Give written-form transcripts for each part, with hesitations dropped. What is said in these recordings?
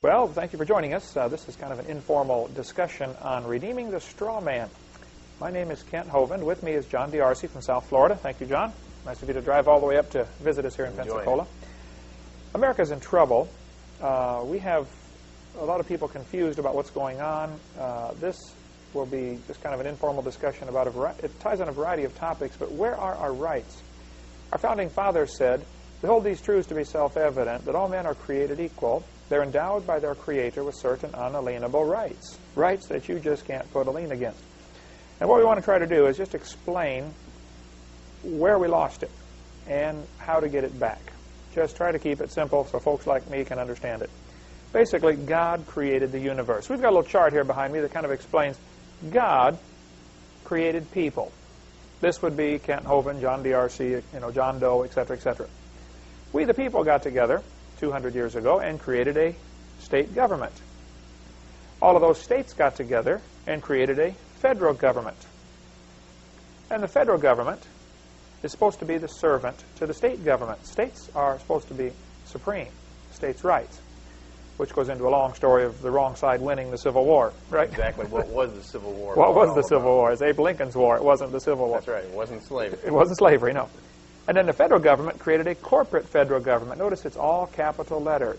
Well, thank you for joining us. This is kind of an informal discussion on redeeming the straw man. My name is Kent Hovind. With me is John D'Arcy from South Florida. Thank you, John. Nice of you to drive all the way up to visit us here in Pensacola. America's in trouble. We have a lot of people confused about what's going on. This will be just kind of an informal discussion about it ties on a variety of topics, but where are our rights? Our founding fathers said, "We hold these truths to be self-evident, that all men are created equal. They're endowed by their Creator with certain unalienable rights, rights that you just can't put a lien against." And what we want to try to do is just explain where we lost it and how to get it back. Just try to keep it simple so folks like me can understand it. Basically, God created the universe. We've got a little chart here behind me that kind of explains God created people. This would be Kent Hovind, John D'Arcy, John Doe, etc., etc. We, the people, got together 200 years ago and created a state government. All of those states got together and created a federal government. And the federal government is supposed to be the servant to the state government. States are supposed to be supreme, states' rights, which goes into a long story of the wrong side winning the Civil War, right? Exactly. What was the Civil War? What was the Civil War? It's Abe Lincoln's war. It wasn't the Civil War. That's right. It wasn't slavery. It wasn't slavery, no. And then the federal government created a corporate federal government. Notice it's all capital letters.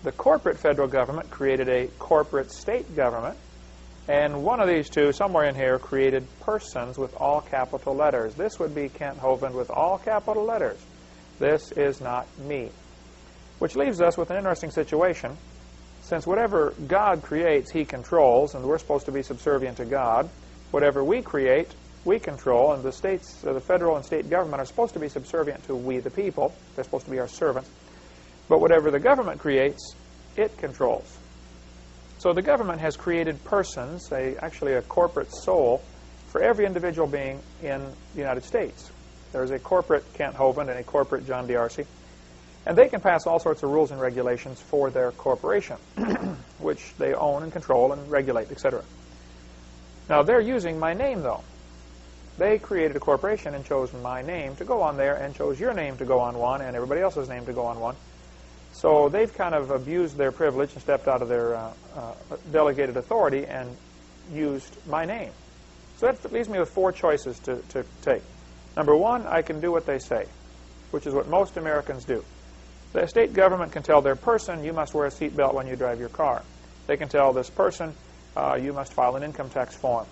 The corporate federal government created a corporate state government. And one of these two, somewhere in here, created persons with all capital letters. This would be Kent Hovind with all capital letters. This is not me. Which leaves us with an interesting situation. Since whatever God creates, He controls, and we're supposed to be subservient to God, whatever we create, we control, and the states, the federal and state government are supposed to be subservient to we the people. They're supposed to be our servants. But whatever the government creates, it controls. So the government has created persons, actually a corporate soul, for every individual being in the United States. There's a corporate Kent Hovind and a corporate John D'Arcy. And they can pass all sorts of rules and regulations for their corporation, which they own and control and regulate, etc. Now, they're using my name, though. They created a corporation and chose my name to go on there and chose your name to go on one and everybody else's name to go on one. So they've kind of abused their privilege and stepped out of their delegated authority and used my name. So that leaves me with four choices to take. Number one, I can do what they say, which is what most Americans do. The state government can tell their person, you must wear a seatbelt when you drive your car. They can tell this person, you must file an income tax form.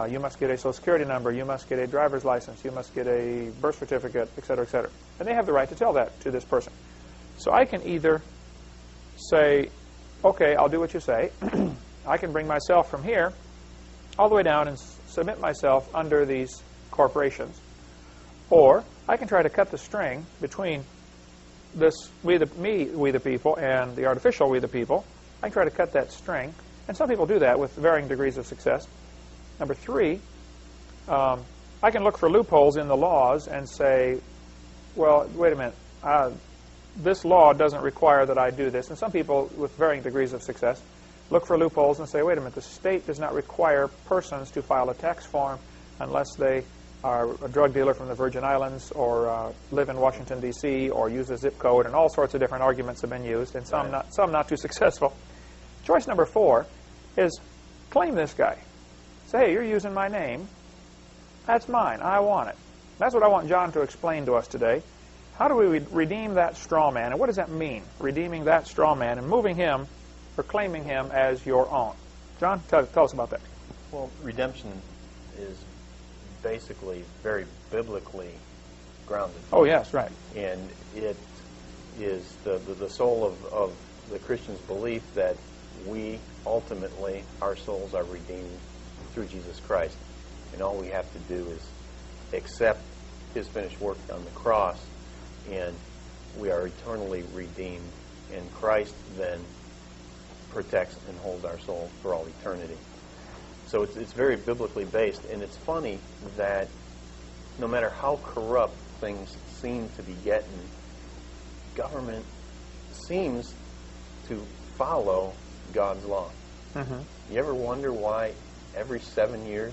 You must get a Social Security number. You must get a driver's license. You must get a birth certificate, etc., etc. And they have the right to tell that to this person. So I can either say, okay, I'll do what you say. I can bring myself from here all the way down and submit myself under these corporations. Or I can try to cut the string between this we the people and the artificial we the people. I can try to cut that string. And some people do that with varying degrees of success. Number three, I can look for loopholes in the laws and say, well, wait a minute, this law doesn't require that I do this. And some people, with varying degrees of success, look for loopholes and say, wait a minute, the state does not require persons to file a tax form unless they are a drug dealer from the Virgin Islands or live in Washington, D.C., or use a zip code, and all sorts of different arguments have been used, and some not too successful. Choice number four is claim this guy. Say, hey, you're using my name. That's mine. I want it. That's what I want John to explain to us today. How do we redeem that straw man? And what does that mean, redeeming that straw man and moving him or claiming him as your own? John, tell us about that. Well, redemption is basically very biblically grounded. Oh, yes, right. And it is the soul of the Christian's belief that we ultimately, our souls are redeemed through Jesus Christ. And all we have to do is accept His finished work on the cross, and we are eternally redeemed. And Christ then protects and holds our soul for all eternity. So it's very biblically based, and it's funny that no matter how corrupt things seem to be getting, government seems to follow God's law. Mm-hmm. You ever wonder why every 7 years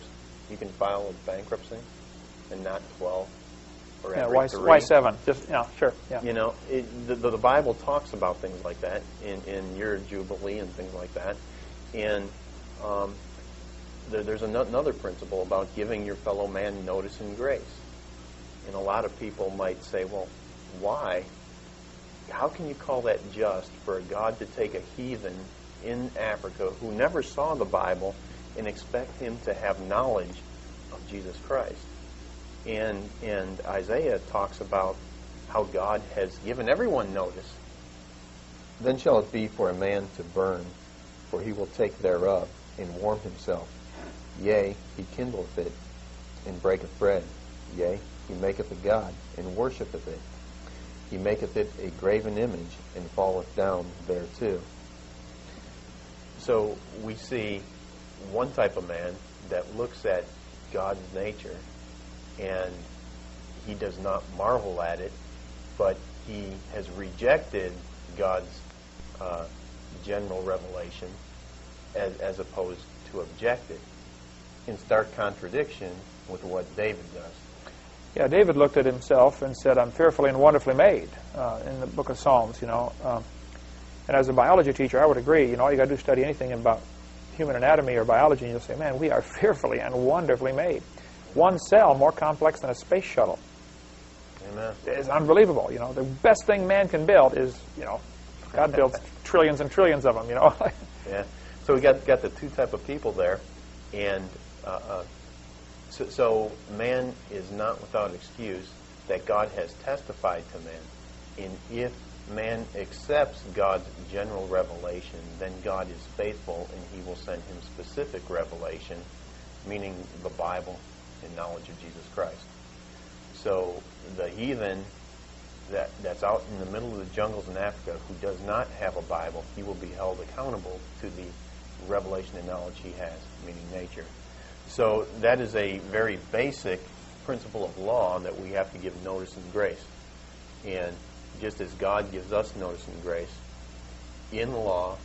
you can file a bankruptcy and not 12? or Yeah, every why 3. 7? Just, sure. Yeah. You know, the Bible talks about things like that in your Jubilee and things like that. And there's another principle about giving your fellow man notice and grace. And a lot of people might say, well, why? How can you call that just for a God to take a heathen in Africa who never saw the Bible and expect him to have knowledge of Jesus Christ? And Isaiah talks about how God has given everyone notice. Then shall it be for a man to burn, for he will take thereof and warm himself. Yea, he kindleth it and breaketh bread. Yea, he maketh a god and worshipeth it. He maketh it a graven image and falleth down thereto. So we see one type of man that looks at God's nature and he does not marvel at it, but he has rejected God's general revelation as opposed to object it, in stark contradiction with what David does. Yeah, David looked at himself and said, I'm fearfully and wonderfully made, in the book of Psalms, And as a biology teacher, I would agree, all you got to do is study anything about human anatomy or biology, and you'll say, man, we are fearfully and wonderfully made. One cell more complex than a space shuttle. Amen. It's unbelievable. The best thing man can build is, God builds trillions and trillions of them, Yeah. So we got the two type of people there, and so man is not without excuse that God has testified to man. And if man accepts God's general revelation, then God is faithful and he will send him specific revelation, meaning the Bible and knowledge of Jesus Christ. So the heathen that's out in the middle of the jungles in Africa who does not have a Bible, he will be held accountable to the revelation and knowledge he has, meaning nature. So that is a very basic principle of law that we have to give notice and grace. And just as God gives us notice and grace, in law,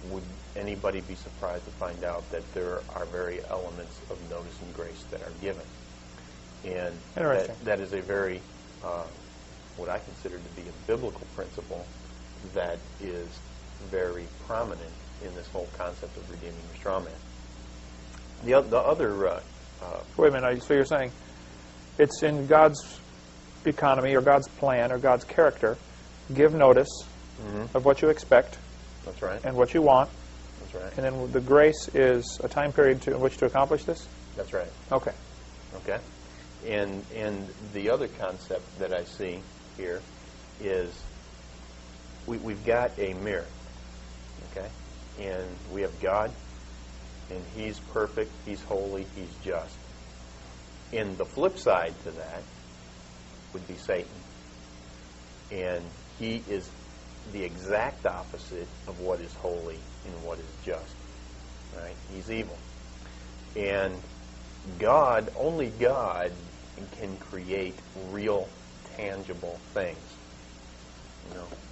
would anybody be surprised to find out that there are very elements of notice and grace that are given? And that is a very, what I consider to be a biblical principle that is very prominent in this whole concept of redeeming your straw man. The other... Wait a minute, so you're saying it's in God's economy or God's plan or God's character, give notice of what you expect. That's right. And what you want. That's right. And then the grace is a time period in which to accomplish this? That's right. Okay. Okay. And the other concept that I see here is we've got a mirror, okay? And we have God, and he's perfect, he's holy, he's just. And the flip side to that would be Satan. And he is the exact opposite of what is holy and what is just. Right? He's evil. And God, only God can create real, tangible things.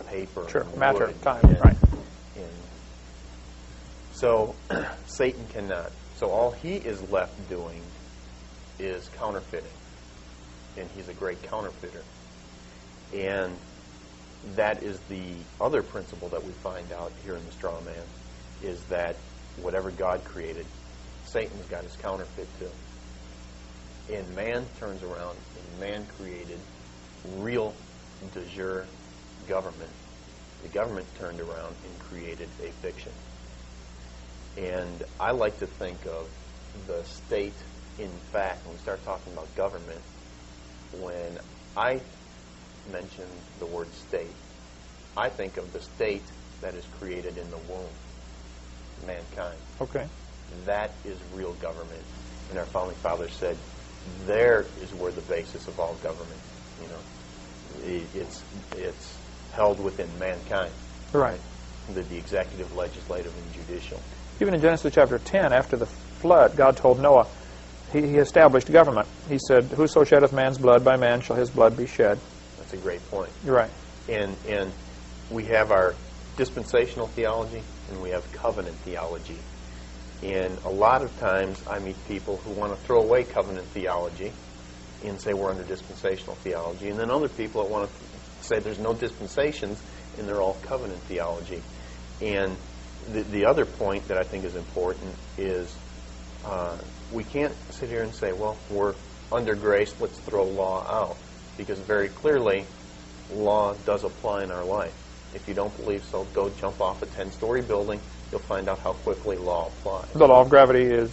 Paper, sure, and matter, wood, time, right. And so Satan cannot. So all he is left doing is counterfeiting. And he's a great counterfeiter. And that is the other principle that we find out here in the straw man, is that whatever God created, Satan's got his counterfeit too. And man turns around and man created real de jure government. The government turned around and created a fiction. And I like to think of the state, in fact, when we start talking about government, when I mention the word state, I think of the state that is created in the womb, mankind. Okay. That is real government. And our founding fathers said, there is where the basis of all government, it's held within mankind. Right. The executive, legislative, and judicial. Even in Genesis chapter 10, after the flood, God told Noah, he established government. He said, whoso sheddeth man's blood, by man shall his blood be shed. That's a great point. You're right. And we have our dispensational theology, and we have covenant theology. And a lot of times I meet people who want to throw away covenant theology and say we're under dispensational theology, and then other people that want to say there's no dispensations and they're all covenant theology. And the other point that I think is important is we can't sit here and say, well, we're under grace, let's throw law out, because very clearly law does apply in our life. If you don't believe so, go jump off a 10-story building. You'll find out how quickly law applies. The law of gravity is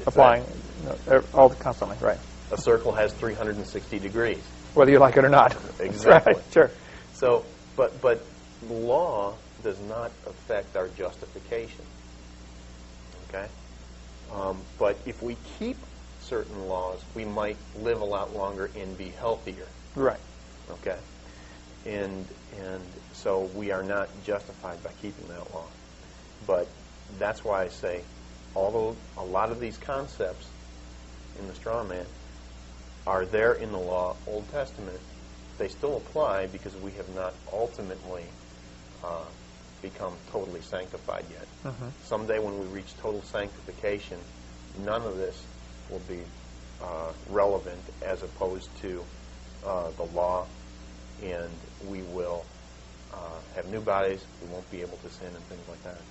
applying all constantly, right? A circle has 360 degrees. Whether you like it or not. Exactly. Right. Sure. So, but law does not affect our justification. Okay? But if we keep certain laws, we might live a lot longer and be healthier. Right. Okay? And so we are not justified by keeping that law. But that's why I say, although a lot of these concepts in the straw man are there in the law, Old Testament, they still apply because we have not ultimately become totally sanctified yet. Mm-hmm. Someday when we reach total sanctification, none of this will be relevant as opposed to the law, and we will have new bodies, we won't be able to sin and things like that.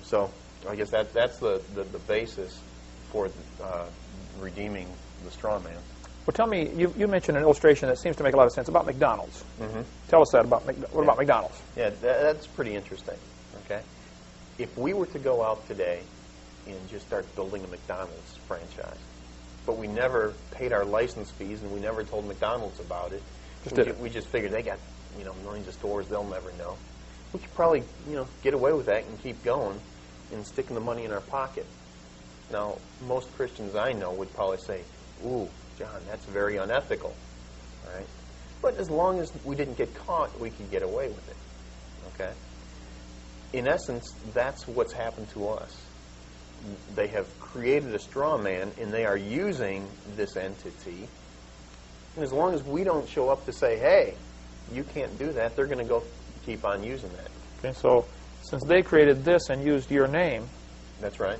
So I guess that's the basis for redeeming the straw man. Well, tell me, you mentioned an illustration that seems to make a lot of sense about McDonald's. Mm-hmm. Tell us that about about McDonald's? Yeah, that's pretty interesting. Okay, if we were to go out today and just start building a McDonald's franchise, but we never paid our license fees and we never told McDonald's about it, we just figured they got millions of stores, they'll never know. We could probably get away with that and keep going and sticking the money in our pocket. Now, most Christians I know would probably say, "Ooh, John, that's very unethical." All right? But as long as we didn't get caught, we could get away with it. Okay? In essence, that's what's happened to us. They have created a straw man, and they are using this entity. And as long as we don't show up to say, "Hey, you can't do that," they're going to go keep on using that. Okay, so since they created this and used your name, that's right.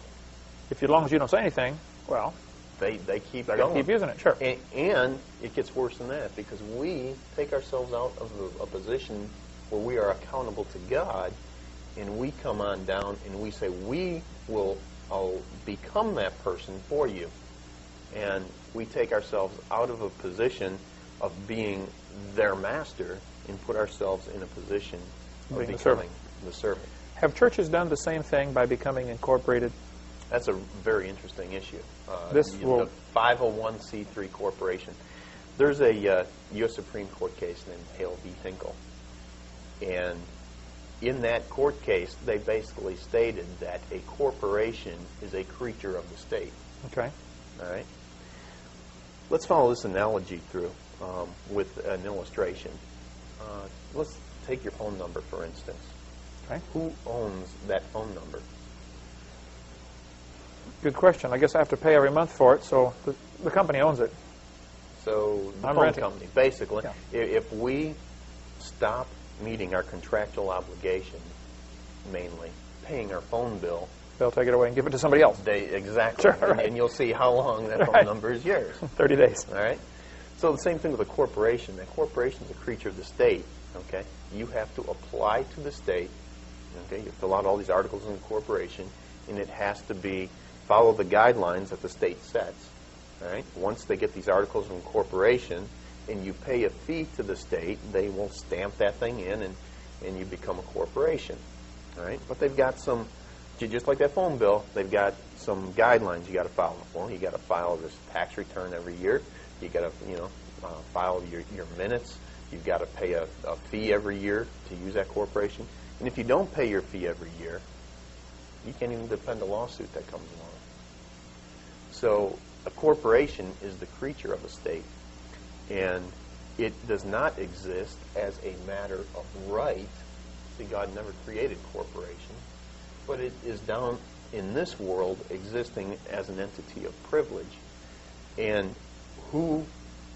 As long as you don't say anything, well, they keep they're going. Keep using it, sure. And it gets worse than that, because we take ourselves out of a position where we are accountable to God, and we come on down and we say, we will become that person for you. And we take ourselves out of a position of being their master and put ourselves in a position of becoming the servant. Have churches done the same thing by becoming incorporated? That's a very interesting issue. The 501c3 corporation. There's a U.S. Supreme Court case named Hale v. Hinkle. And in that court case, they basically stated that a corporation is a creature of the state. Okay. All right? Let's follow this analogy through with an illustration. Let's take your phone number, for instance. Okay. Who owns that phone number? Good question. I guess I have to pay every month for it, so the company owns it. So the I'm phone renting. company, basically. Yeah. If we stop meeting our contractual obligation, mainly paying our phone bill, they'll take it away and give it to somebody else. Exactly. Sure, right. And you'll see how long that phone Right. number is yours. 30 days. All right? So the same thing with a corporation. A corporation is a creature of the state. Okay? You have to apply to the state. Okay? You fill out all these articles in the corporation, and it has to follow the guidelines that the state sets. All right? Once they get these articles of incorporation and you pay a fee to the state, they will stamp that thing in, and you become a corporation. All right? But they've got some, just like that phone bill, they've got some guidelines you got to follow. Well, you got to file this tax return every year. You got to, file your minutes. You've got to pay a fee every year to use that corporation. And if you don't pay your fee every year, you can't even defend a lawsuit that comes along. So a corporation is the creature of a state, and it does not exist as a matter of right. See, God never created corporations, but it is down in this world existing as an entity of privilege. And who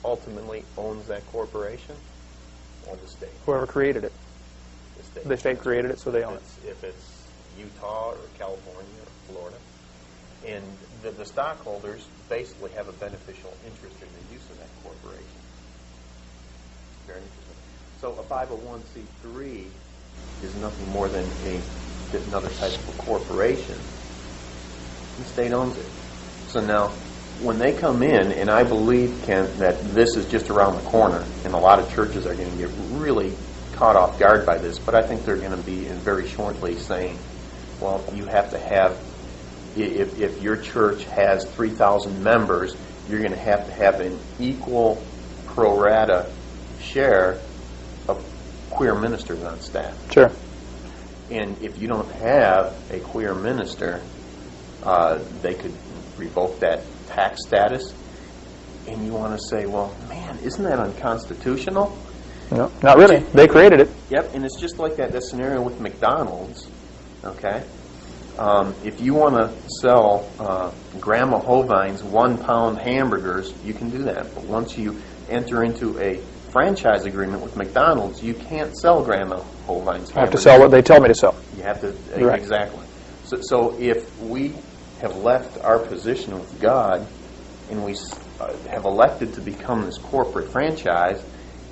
ultimately owns that corporation? Well, the state. Whoever created it. The state. The state created it, so they own it. If it's Utah or California or Florida. And the stockholders basically have a beneficial interest in the use of that corporation. Very interesting. So a 501c3 is nothing more than another type of a corporation. The state owns it. So now, when they come in, and I believe, Kent, that this is just around the corner, and a lot of churches are going to get really caught off guard by this, but I think they're going to be very shortly saying, well, you have to have, if your church has 3,000 members, you're going to have an equal pro rata share of queer ministers on staff. Sure. And if you don't have a queer minister, they could revoke that tax status. And you want to say, well, man, isn't that unconstitutional? No, not really. They created it. Yep, and it's just like that scenario with McDonald's, okay? If you want to sell Grandma Hovine's 1-pound hamburgers, you can do that. But once you enter into a franchise agreement with McDonald's, you can't sell Grandma Hovine's hamburgers. I have to sell what they tell me to sell. You have to, Right. exactly. So if we have left our position with God and we have elected to become this corporate franchise,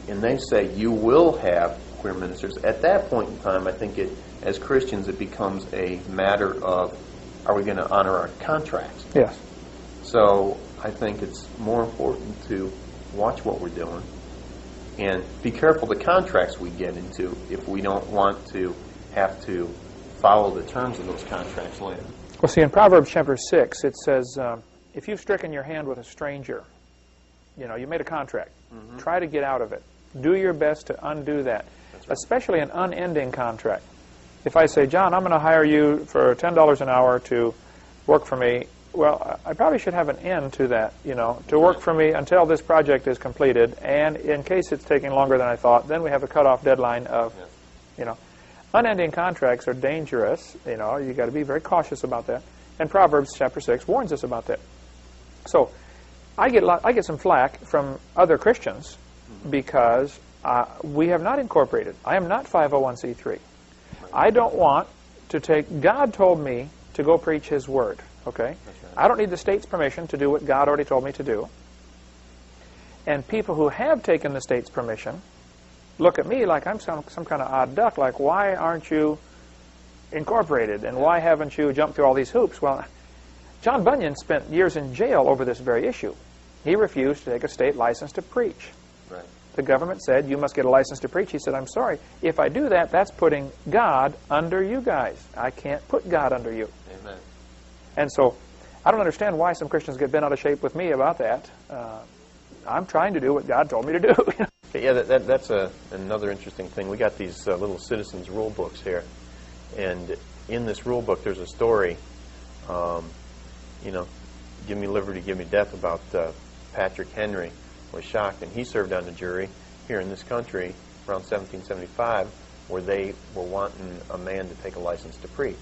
and they say you will have queer ministers, at that point in time, I think as Christians it becomes a matter of, are we going to honor our contracts? Yes. So I think it's more important to watch what we're doing and be careful the contracts we get into if we don't want to have to follow the terms of those contracts later. Well, see, in Proverbs chapter 6, it says, if you've stricken your hand with a stranger, you made a contract. Mm-hmm. Try to get out of it. Do your best to undo that, right. Especially an unending contract. If I say, John, I'm going to hire you for $10 an hour to work for me, well, I probably should have an end to that, to work for me until this project is completed, and in case it's taking longer than I thought, then we have a cutoff deadline of, unending contracts are dangerous. You got to be very cautious about that. And Proverbs chapter 6 warns us about that. So I get some flack from other Christians because we have not incorporated. I am not 501c3. I don't want to take, God told me to go preach His Word, okay? That's right. I don't need the state's permission to do what God already told me to do. And people who have taken the state's permission look at me like I'm some kind of odd duck, like, why aren't you incorporated, and why haven't you jumped through all these hoops? Well, John Bunyan spent years in jail over this very issue. He refused to take a state license to preach. Right. The government said, you must get a license to preach. He said, I'm sorry. If I do that, that's putting God under you guys. I can't put God under you. Amen. And so I don't understand why some Christians get bent out of shape with me about that. I'm trying to do what God told me to do. Yeah, that's another interesting thing. We got these little citizens' rule books here. And in this rule book, there's a story, give me liberty, give me death, about Patrick Henry was shocked, and he served on a jury here in this country around 1775 where they were wanting a man to take a license to preach.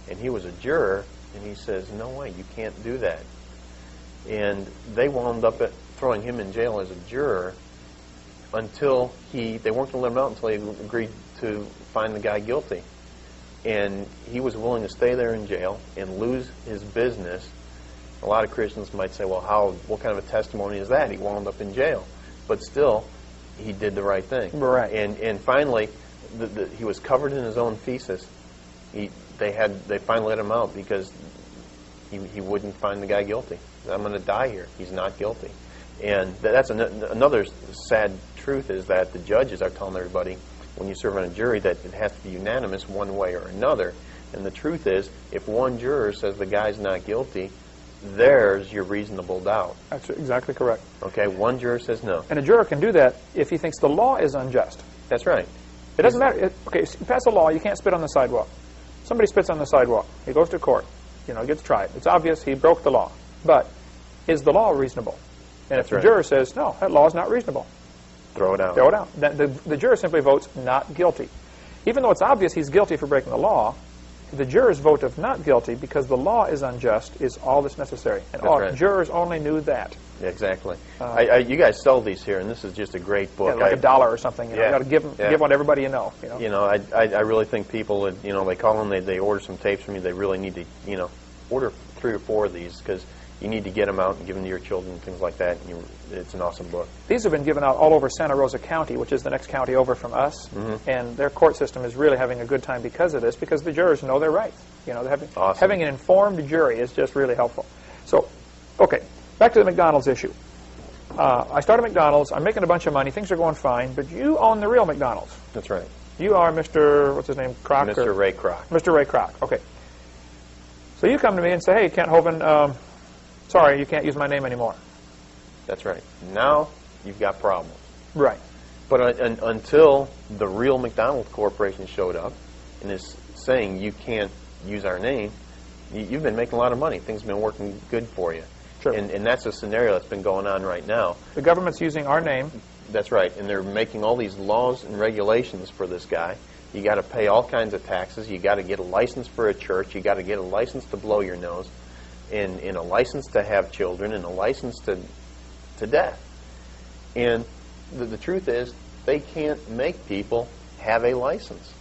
And he was a juror, and he says, no way, you can't do that. And they wound up throwing him in jail as a juror until they weren't going to let him out until he agreed to find the guy guilty. And he was willing to stay there in jail and lose his business. A lot of Christians might say, well, what kind of a testimony is that? He wound up in jail. But still, he did the right thing. Right. And finally, he was covered in his own feces. They finally let him out because he wouldn't find the guy guilty. I'm going to die here. He's not guilty. And that's another sad truth, is that the judges are telling everybody when you serve on a jury that it has to be unanimous one way or another. And the truth is, if one juror says the guy's not guilty, there's your reasonable doubt. That's exactly correct. Okay, one juror says no. And a juror can do that if he thinks the law is unjust. That's right. It doesn't matter. Okay, you pass a law, you can't spit on the sidewalk. Somebody spits on the sidewalk. He goes to court. Gets tried. It's obvious he broke the law. But is the law reasonable? And if the juror says, no, that law is not reasonable, throw it out. Throw it out. The juror simply votes not guilty. Even though it's obvious he's guilty for breaking the law, the juror's vote of not guilty because the law is unjust is all that's necessary. And right. Jurors only knew that. Yeah, exactly. You guys sell these here, and this is just a great book. Yeah, like $1 or something. You got to give one to everybody you know. I really think people, they call them, they order some tapes from me. They really need to, order 3 or 4 of these because you need to get them out and give them to your children and things like that. And it's an awesome book. These have been given out all over Santa Rosa County, which is the next county over from us. And their court system is really having a good time because of this, because the jurors know their rights. You know, having an informed jury is just really helpful. So, okay, back to the McDonald's issue. I started McDonald's. I'm making a bunch of money. Things are going fine. But you own the real McDonald's. That's right. You are Mr. What's his name? Kroc? Mr. Ray Kroc. Mr. Ray Kroc. Okay. So you come to me and say, hey, Kent Hovind, sorry, you can't use my name anymore. That's right. Now you've got problems. Right. But until the real McDonald's Corporation showed up and is saying you can't use our name, you've been making a lot of money. Things have been working good for you. Sure. And that's a scenario that's been going on right now. The government's using our name. That's right. And they're making all these laws and regulations for this guy. You got to pay all kinds of taxes. You got to get a license for a church. You got to get a license to blow your nose, and a license to have children, and a license to death. And the truth is, they can't make people have a license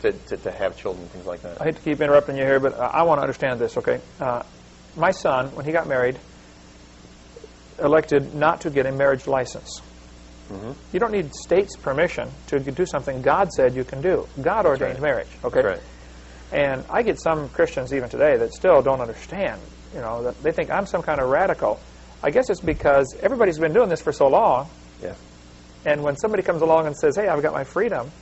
to have children, things like that. I hate to keep interrupting you here, but I want to understand this, okay? My son, when he got married, elected not to get a marriage license. You don't need state's permission to do something God said you can do. God ordained marriage, okay? That's right. And I get some Christians even today that still don't understand, you know, that they think I'm some kind of radical. I guess it's because everybody's been doing this for so long. Yeah. And when somebody comes along and says, hey, I've got my freedom,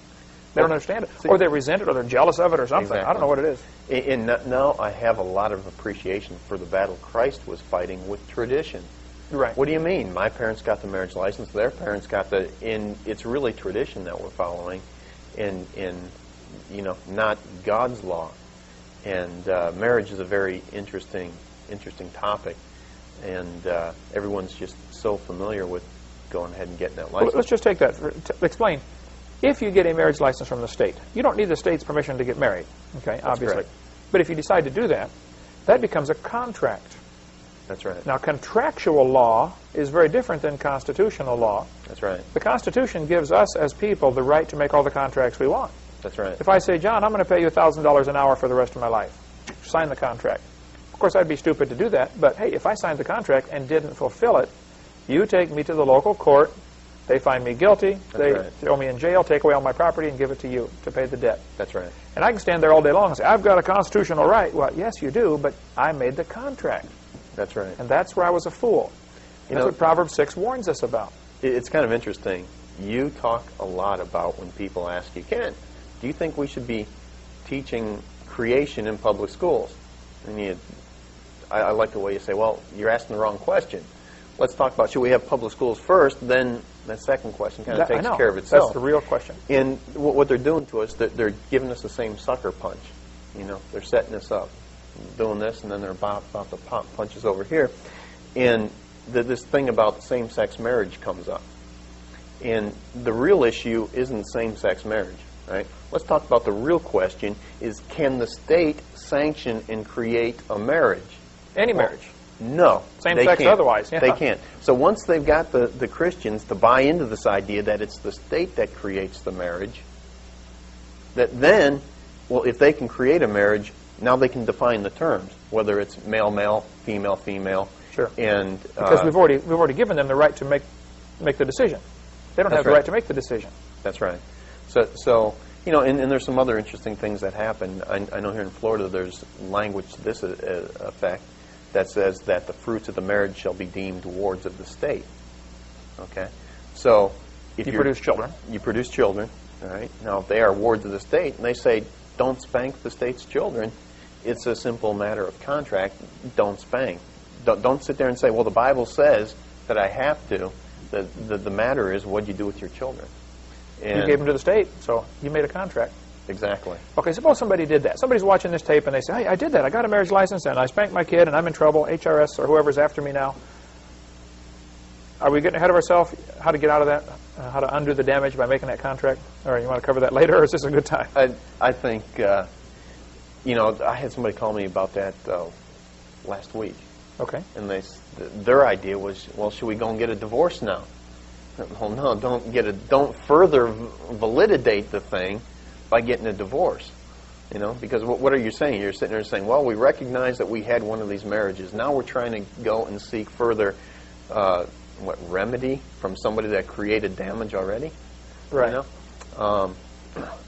they don't understand it. Or they resent it, or they're jealous of it, or something. Exactly. I don't know what it is. And now I have a lot of appreciation for the battle Christ was fighting with tradition. Right. What do you mean? My parents got the marriage license. Their parents got it's really tradition that we're following, in not God's law. And marriage is a very interesting topic, and everyone's just so familiar with going ahead and getting that license. Well, let's just take that. Explain. If you get a marriage license from the state, you don't need the state's permission to get married, okay, obviously. Correct. But if you decide to do that, that becomes a contract. That's right. Now, contractual law is very different than constitutional law. That's right. The Constitution gives us as people the right to make all the contracts we want. That's right. If I say, John, I'm going to pay you $1,000 an hour for the rest of my life, sign the contract. Of course, I'd be stupid to do that, but hey, if I signed the contract and didn't fulfill it, you take me to the local court, they find me guilty, they throw me in jail, take away all my property, and give it to you to pay the debt. That's right. And I can stand there all day long and say, I've got a constitutional right. Well, yes, you do, but I made the contract. That's right. And that's where I was a fool. That's what Proverbs 6 warns us about. It's kind of interesting. You talk a lot about when people ask you, Ken, do you think we should be teaching creation in public schools? And I like the way you say, well, you're asking the wrong question. Let's talk about, should we have public schools first? Then that second question kind of takes care of itself. That's the real question. And what they're doing to us, they're giving us the same sucker punch. You know, they're setting us up, doing this, and then they're about to pop punches over here. And this thing about same-sex marriage comes up. And the real issue isn't same-sex marriage, right? Let's talk about the real question is, can the state sanction and create a marriage? Any marriage. No. Same sex can't. otherwise. Yeah. They can't. So once they've got the Christians to buy into this idea that it's the state that creates the marriage, that then, well, if they can create a marriage, now they can define the terms, whether it's male-male, female-female. Sure. And because we've already given them the right to make the decision. They don't have the right to make the decision. That's right. So you know, and there's some other interesting things that happen. I know here in Florida there's language to this effect that says that the fruits of the marriage shall be deemed wards of the state. Okay? So if you produce children. You produce children, all right? Now, if they are wards of the state, and they say, don't spank the state's children, it's a simple matter of contract. Don't spank. Don't sit there and say, well, the Bible says that I have to. The matter is what you do with your children. And you gave them to the state, so you made a contract. Exactly. Okay, suppose somebody did that. Somebody's watching this tape and they say, hey, I did that. I got a marriage license and I spanked my kid and I'm in trouble. HRS or whoever's after me now. Are we getting ahead of ourselves? How to get out of that? How to undo the damage by making that contract? Or you want to cover that later, or is this a good time? I think, you know, I had somebody call me about that last week. Okay. And their idea was, well, should we go and get a divorce now? Well, no, don't further validate the thing by getting a divorce. You know, because what are you saying? You're sitting there saying, well, we recognize that we had one of these marriages. Now we're trying to go and seek further, remedy from somebody that created damage already? Right. You know?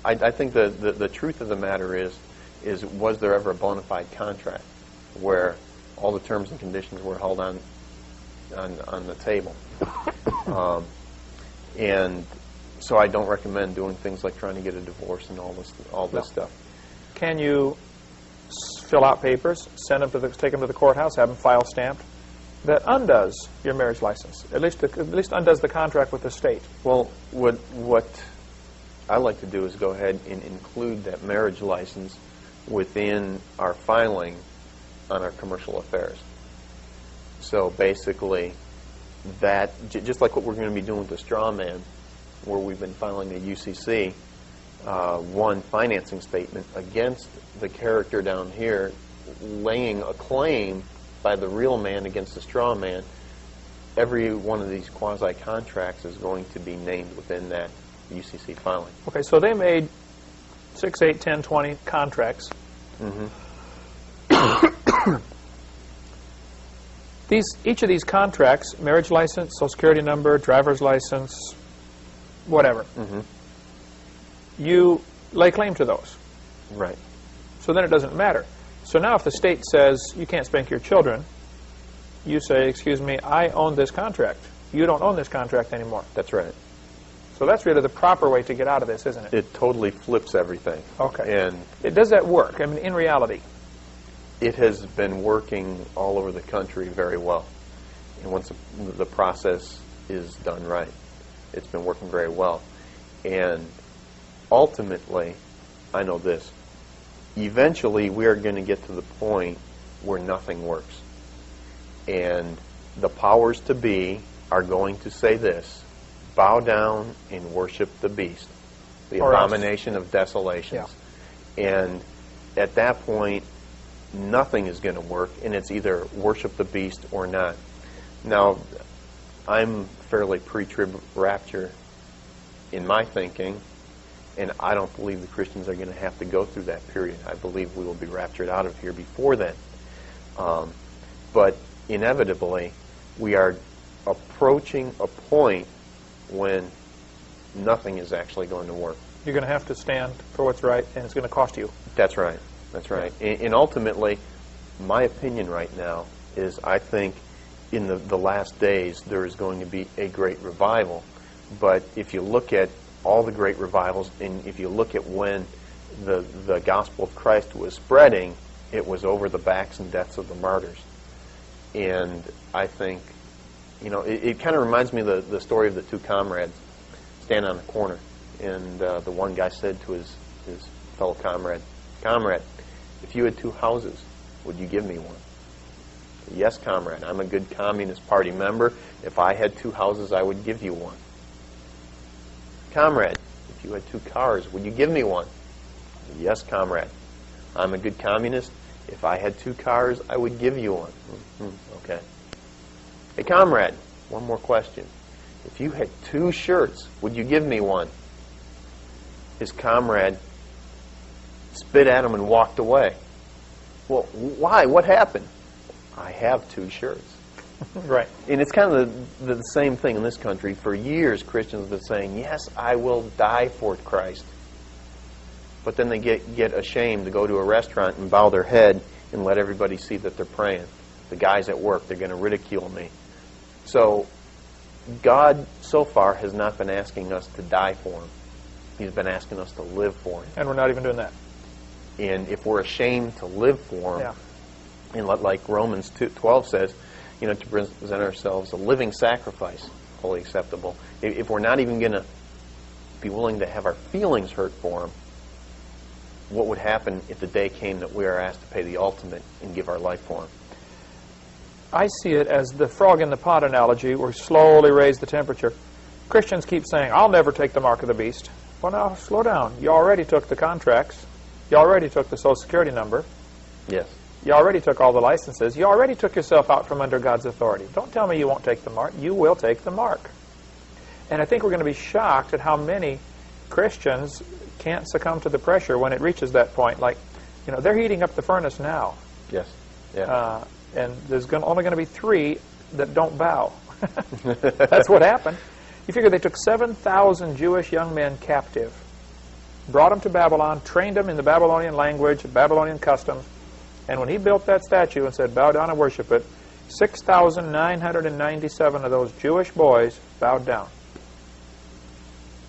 I think the truth of the matter is was there ever a bona fide contract where all the terms and conditions were held on the table? And so I don't recommend doing things like trying to get a divorce and all this stuff. Can you fill out papers, send them take them to the courthouse, have them file stamped? That undoes your marriage license. At least undoes the contract with the state. Well, what I like to do is go ahead and include that marriage license within our filing on our commercial affairs. So basically, that just like what we're going to be doing with the straw man, where we've been filing the UCC, one financing statement against the character down here, laying a claim by the real man against the straw man. Every one of these quasi-contracts is going to be named within that UCC filing. Okay, so they made 6, 8, 10, 20 contracts. Mm-hmm. Each of these contracts, marriage license, Social Security number, driver's license, whatever, Mm-hmm. you lay claim to those. Right. So then it doesn't matter. So now if the state says you can't spank your children, you say, excuse me, I own this contract. You don't own this contract anymore. That's right. So that's really the proper way to get out of this, isn't it? It totally flips everything. Okay. And Does that work? I mean, in reality? it has been working all over the country very well. And once the process is done right, it's been working very well. And ultimately, I know this, eventually we are going to get to the point where nothing works. And the powers to be are going to say this: bow down and worship the beast, the abomination of desolations. Yeah. And at that point, nothing is going to work, and it's either worship the beast or not. Now, I'm fairly pre-trib rapture in my thinking, and I don't believe the Christians are going to have to go through that period. I believe we will be raptured out of here before then. But inevitably, we are approaching a point when nothing is actually going to work. You're going to have to stand for what's right, and it's going to cost you. That's right. That's right. And ultimately, my opinion right now is I think in the last days there is going to be a great revival. But if you look at all the great revivals, and if you look at when the gospel of Christ was spreading, it was over the backs and deaths of the martyrs. And I think, you know, it kind of reminds me of the story of the two comrades standing on the corner. And the one guy said to his fellow comrade, "Comrade, if you had two houses, would you give me one?" "Yes, comrade, I'm a good Communist Party member. If I had two houses, I would give you one." "Comrade, if you had two cars, would you give me one?" "Yes, comrade, I'm a good communist. If I had two cars, I would give you one." Okay. "Hey, comrade, one more question. If you had two shirts, would you give me one?" His comrade spit at him and walked away. "Well, why? What happened?" "I have two shirts." Right. And it's kind of the same thing in this country. For years, Christians have been saying, "Yes, I will die for Christ." But then they get ashamed to go to a restaurant and bow their head and let everybody see that they're praying. The guys at work, they're going to ridicule me. So God, so far, has not been asking us to die for Him. He's been asking us to live for Him. And we're not even doing that. And if we're ashamed to live for Him, Yeah. and like Romans 12 says, you know, to present ourselves a living sacrifice, wholly acceptable. If we're not even going to be willing to have our feelings hurt for Him, what would happen if the day came that we are asked to pay the ultimate and give our life for Him? I see it as the frog in the pot analogy, where we slowly raise the temperature. Christians keep saying, "I'll never take the mark of the beast." Well, now, slow down. You already took the contracts. You already took the Social Security number. Yes. You already took all the licenses. You already took yourself out from under God's authority. Don't tell me you won't take the mark. You will take the mark. And I think we're going to be shocked at how many Christians can't succumb to the pressure when it reaches that point. Like, they're heating up the furnace now. Yes. Yeah. And there's only going to be 3 that don't bow. That's what happened. You figure they took 7,000 Jewish young men captive, brought them to Babylon, trained them in the Babylonian language, Babylonian customs, and when he built that statue and said, bow down and worship it, 6,997 of those Jewish boys bowed down.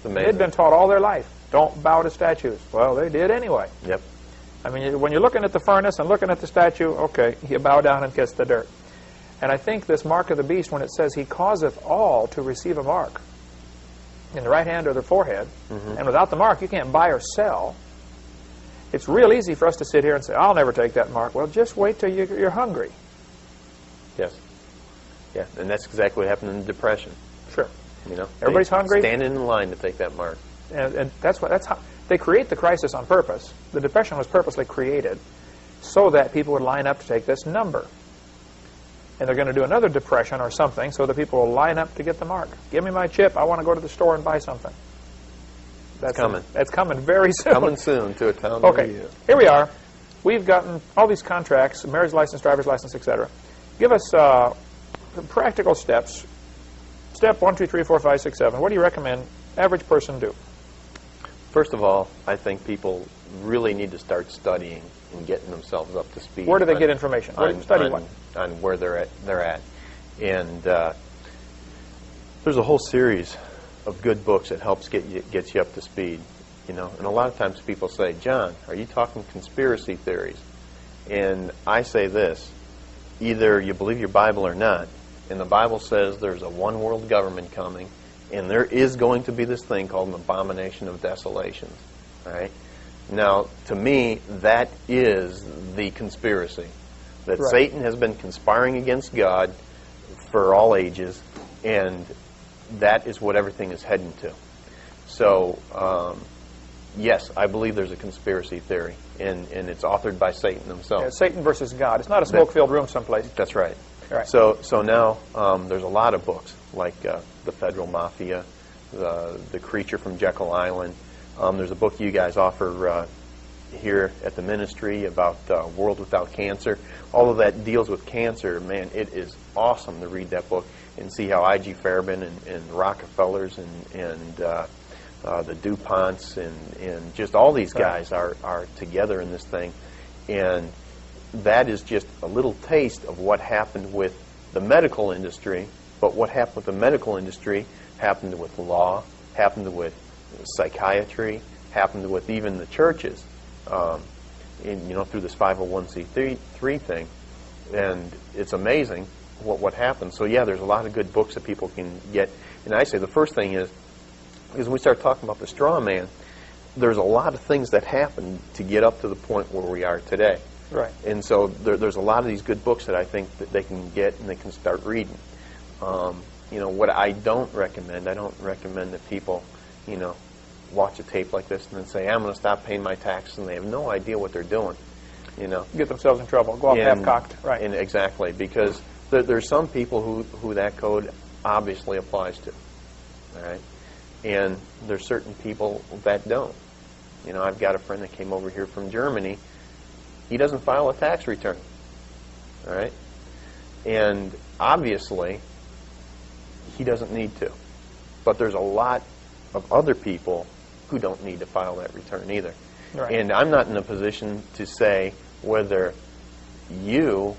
They'd been taught all their life, don't bow to statues. Well, they did anyway. Yep. I mean, when you're looking at the furnace and looking at the statue, okay, you bow down and kiss the dirt. And I think this mark of the beast, when it says he causeth all to receive a mark in the right hand or the forehead, and without the mark you can't buy or sell, it's real easy for us to sit here and say, I'll never take that mark. Well, just wait till you're hungry. Yes. Yeah, and that's exactly what happened in the Depression. Sure. Everybody's hungry. Standing in line to take that mark. And that's how they create the crisis on purpose. The Depression was purposely created so that people would line up to take this number. And they're going to do another depression or something so that people will line up to get the mark. Give me my chip. I want to go to the store and buy something. That's coming. That's coming very soon. Coming soon to a town near Okay, you. Here we are. We've gotten all these contracts, marriage license, driver's license, etc. Give us practical steps. Step 1, 2, 3, 4, 5, 6, 7. What do you recommend average person do? First of all, I think people really need to start studying and getting themselves up to speed. Where do they get information? Study what? On where they're at. And there's a whole series of good books that helps gets you up to speed. And a lot of times people say, John, are you talking conspiracy theories? And I say this, either you believe your Bible or not, and the Bible says there's a one world government coming, and there is going to be this thing called an abomination of desolations. Right? Now, to me, that is the conspiracy. That Right. Satan has been conspiring against God for all ages, and that is what everything is heading to. So, yes, I believe there's a conspiracy theory, and it's authored by Satan himself. Yeah, Satan versus God. It's not a smoke-filled room someplace. That's right. Right. So now there's a lot of books like The Federal Mafia, The Creature from Jekyll Island. There's a book you guys offer here at the ministry about World Without Cancer. All of that deals with cancer. Man, it is awesome to read that book and see how I.G. Farben and Rockefellers and the DuPonts and just all these guys are together in this thing. And that is just a little taste of what happened with the medical industry. But what happened with the medical industry happened with law, happened with psychiatry, happened with even the churches, through this 501c3 thing. And it's amazing what happens. So yeah, there's a lot of good books that people can get. And I say the first thing is, because when we start talking about the straw man, there's a lot of things that happen to get up to the point where we are today. Right. And so there's a lot of these good books that I think that they can get and they can start reading. What I don't recommend that people, watch a tape like this and then say, I'm going to stop paying my taxes, and they have no idea what they're doing. Get themselves in trouble. Go off half-cocked. Right. And exactly, because there's some people who that code obviously applies to. All right. And there's certain people that don't. I've got a friend that came over here from Germany. He doesn't file a tax return. All right? And obviously, he doesn't need to. But there's a lot of other people who don't need to file that return either. Right. And I'm not in a position to say whether you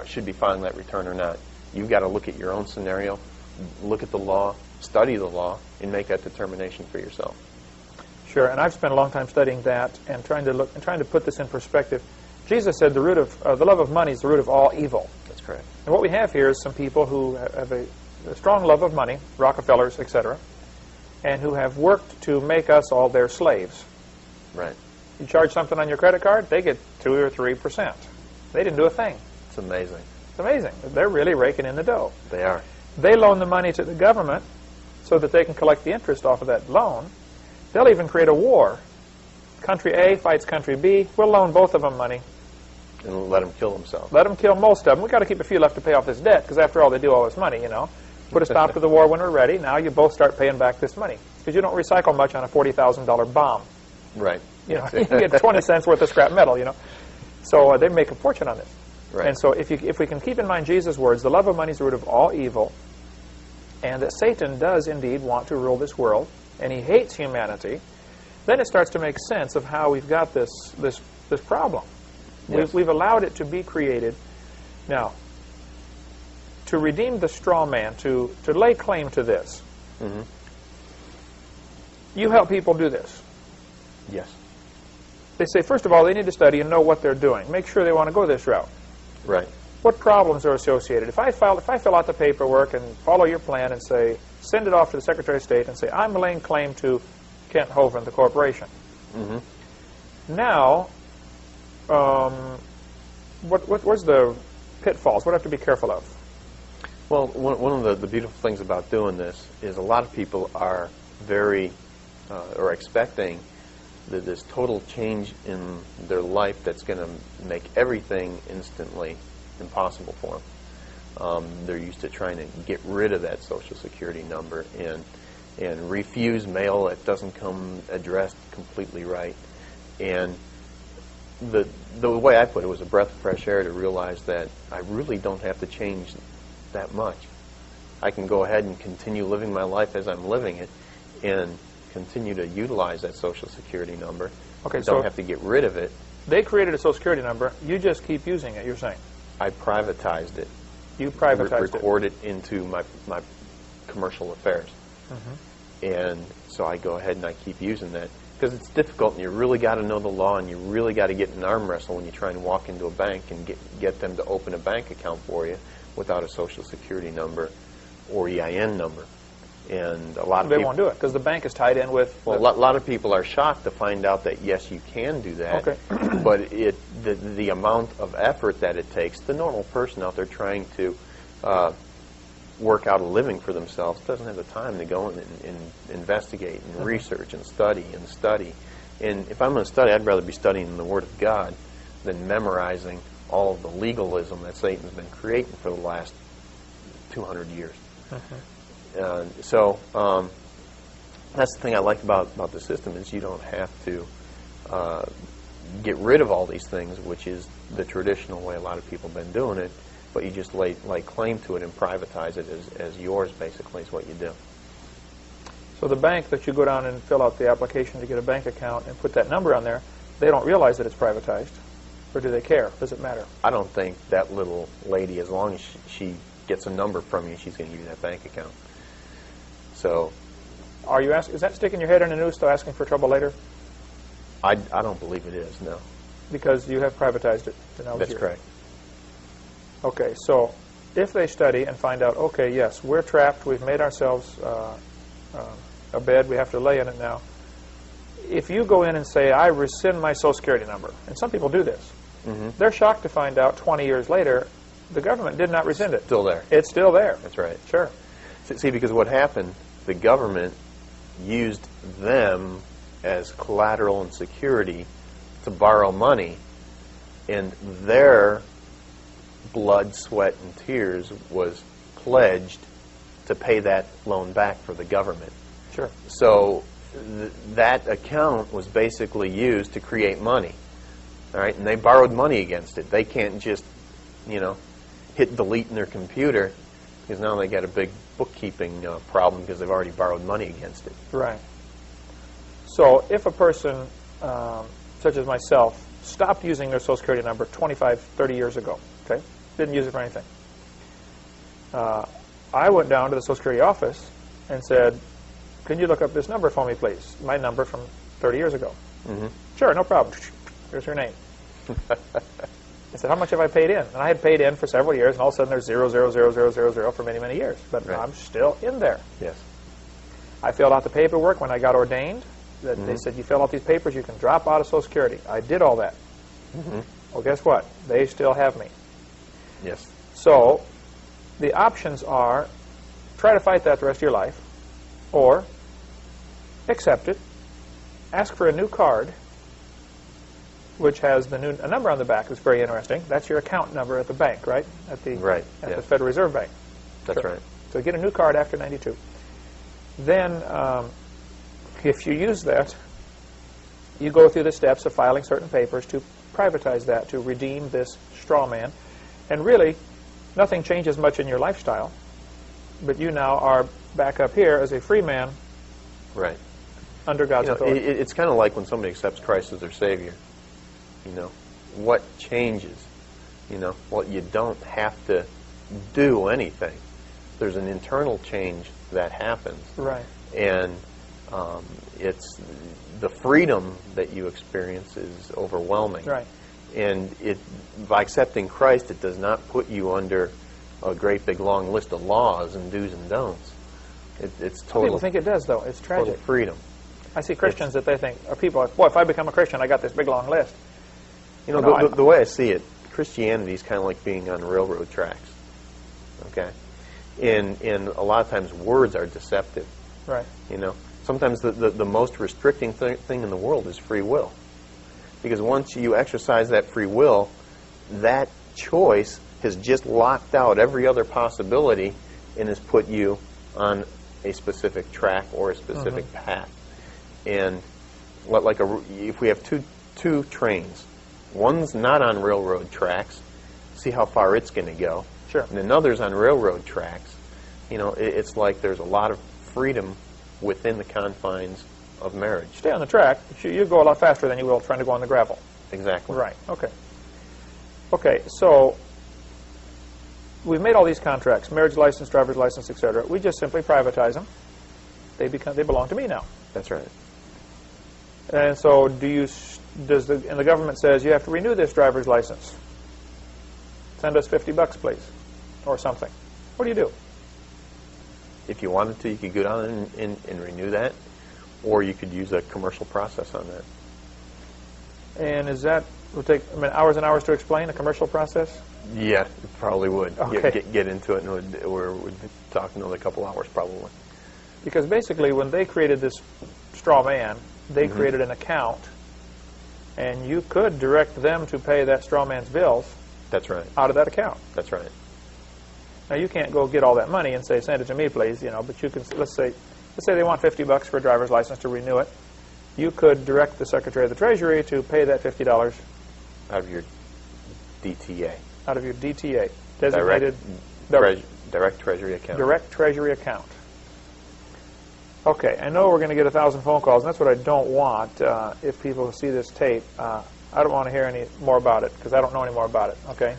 should be filing that return or not. You've got to look at your own scenario, look at the law, study the law, and make that determination for yourself. Sure, and I've spent a long time studying that and trying to put this in perspective. Jesus said the love of money is the root of all evil. That's correct. And what we have here is some people who have a strong love of money, Rockefellers, etc., and who have worked to make us all their slaves. Right. You charge something on your credit card, they get 2 or 3%. They didn't do a thing. It's amazing. It's amazing. They're really raking in the dough. They are. They loan the money to the government so that they can collect the interest off of that loan. They'll even create a war. Country A fights country B. We'll loan both of them money. And let them kill themselves. Let them kill most of them. We've got to keep a few left to pay off this debt, because after all, they do owe us money, Put a stop to the war when we're ready. Now you both start paying back this money. because you don't recycle much on a $40,000 bomb. Right. You know, you get 20 cents worth of scrap metal, you know. So they make a fortune on this. Right. And so if we can keep in mind Jesus' words, the love of money is the root of all evil, and that Satan does indeed want to rule this world, and he hates humanity, then it starts to make sense of how we've got this problem. Yes. We've allowed it to be created. Now, to redeem the straw man, to lay claim to this, Mm-hmm. you help people do this. Yes. They say, first of all, they need to study and know what they're doing. Make sure they want to go this route. Right. What problems are associated? If I fill out the paperwork and follow your plan and say, send it off to the Secretary of State and say, I'm laying claim to Kent Hovind, the corporation. Mm-hmm. Now, what's the pitfalls? What do I have to be careful of? Well, one of the beautiful things about doing this is a lot of people are very, or expecting this total change in their life that's going to make everything instantly impossible for them. They're used to trying to get rid of that Social Security number and refuse mail that doesn't come addressed completely right. And the way I put it was a breath of fresh air to realize that I really don't have to change that much. I can go ahead and continue living my life as I'm living it and continue to utilize that Social Security number. Okay, don't have to get rid of it. They created a Social Security number. You just keep using it, you're saying? I privatized it. You privatized it. Record it into my commercial affairs. Mm-hmm. And so I go ahead and I keep using that. Because it's difficult, and you really got to know the law, and you really got to get in an arm wrestle when you try and walk into a bank and get them to open a bank account for you without a Social Security number or EIN number. And a lot of people won't do it because the bank is tied in with. Well, a lot of people are shocked to find out that yes, you can do that. Okay. But the amount of effort that it takes, the normal person out there trying to work out a living for themselves doesn't have the time to go and investigate and research and study. And if I'm going to study, I'd rather be studying the Word of God than memorizing all of the legalism that Satan's been creating for the last 200 years. So that's the thing I like about the system is you don't have to get rid of all these things, which is the traditional way a lot of people have been doing it, but you just lay claim to it and privatize it as yours, basically, is what you do. So the bank that you go down and fill out the application to get a bank account and put that number on there, they don't realize that it's privatized, or do they care? Does it matter? I don't think that little lady, as long as she gets a number from you, she's going to give you that bank account. So, are you is that sticking your head in the noose, though, asking for trouble later? I don't believe it is, no. Because you have privatized it. That's correct. Okay, so if they study and find out, okay, yes, we're trapped, we've made ourselves a bed, we have to lay in it now. If you go in and say, I rescind my Social Security number, and some people do this, they're shocked to find out 20 years later the government did not rescind it. Still there. It's still there. That's right. Sure. See, because what happened, the government used them as collateral and security to borrow money, and their blood, sweat, and tears was pledged to pay that loan back for the government. Sure. So that account was basically used to create money, all right? And they borrowed money against it. They can't just, hit delete in their computer because now they got a big bookkeeping problem because they've already borrowed money against it. Right. So if a person, such as myself, stopped using their Social Security number 25, 30 years ago, okay, didn't use it for anything, I went down to the Social Security office and said, can you look up this number for me, please? My number from 30 years ago. Sure, no problem. Here's your name. I said, how much have I paid in? And I had paid in for several years, and all of a sudden there's 00000 for many, many years. But right. I'm still in there. Yes. I filled out the paperwork when I got ordained. That they said, you fill out these papers, you can drop out of Social Security. I did all that. Well, guess what? They still have me. Yes. So the options are try to fight that the rest of your life, or accept it, ask for a new card, which has a number on the back that's very interesting. That's your account number at the bank, right? At the the Federal Reserve Bank. That's right. So get a new card after 92. Then if you use that, you go through the steps of filing certain papers to privatize that, to redeem this straw man. And really, nothing changes much in your lifestyle, but you now are back up here as a free man, right, under God's authority. It's kind of like when somebody accepts Christ as their Savior. You know, what changes? You know, well, you don't have to do anything. There's an internal change that happens. Right. And it's the freedom that you experience is overwhelming. Right. And by accepting Christ, it does not put you under a great big long list of laws and do's and don'ts. It's total. People think it does, though. It's tragic. Total freedom. I see Christians that they think, or people like, boy, if I become a Christian, I got this big long list. You know, the way I see it, Christianity is kind of like being on railroad tracks. Okay? And a lot of times words are deceptive. Right. You know, sometimes the most restricting thing in the world is free will. Because once you exercise that free will, that choice has just locked out every other possibility and has put you on a specific track or a specific path. And like if we have two trains, one's not on railroad tracks, see how far it's going to go. Sure. And another's on railroad tracks. You know, it's like there's a lot of freedom within the confines of marriage. Stay on the track, but you go a lot faster than you will trying to go on the gravel. Exactly. Right. Okay. Okay, so we've made all these contracts, marriage license, driver's license, etc. We just simply privatize them. They belong to me now. That's right. And so and the government says you have to renew this driver's license. Send us $50, please, or something. What do you do? If you wanted to, you could go down and renew that, or you could use a commercial process on that. And would take hours and hours to explain a commercial process? Yeah, it probably would. Okay. Get into it, and we'd talk another couple hours probably. Because basically, when they created this straw man, they created an account, and you could direct them to pay that straw man's bills. That's right. Out of that account. That's right. Now you can't go get all that money and say, "Send it to me, please." You know, but you can. Let's say they want $50 for a driver's license to renew it. You could direct the Secretary of the Treasury to pay that $50 out of your DTA. Out of your DTA, designated direct Treasury account. Direct Treasury account. Okay, I know we're going to get 1,000 phone calls, and that's what I don't want. If people see this tape, I don't want to hear any more about it because I don't know any more about it. Okay.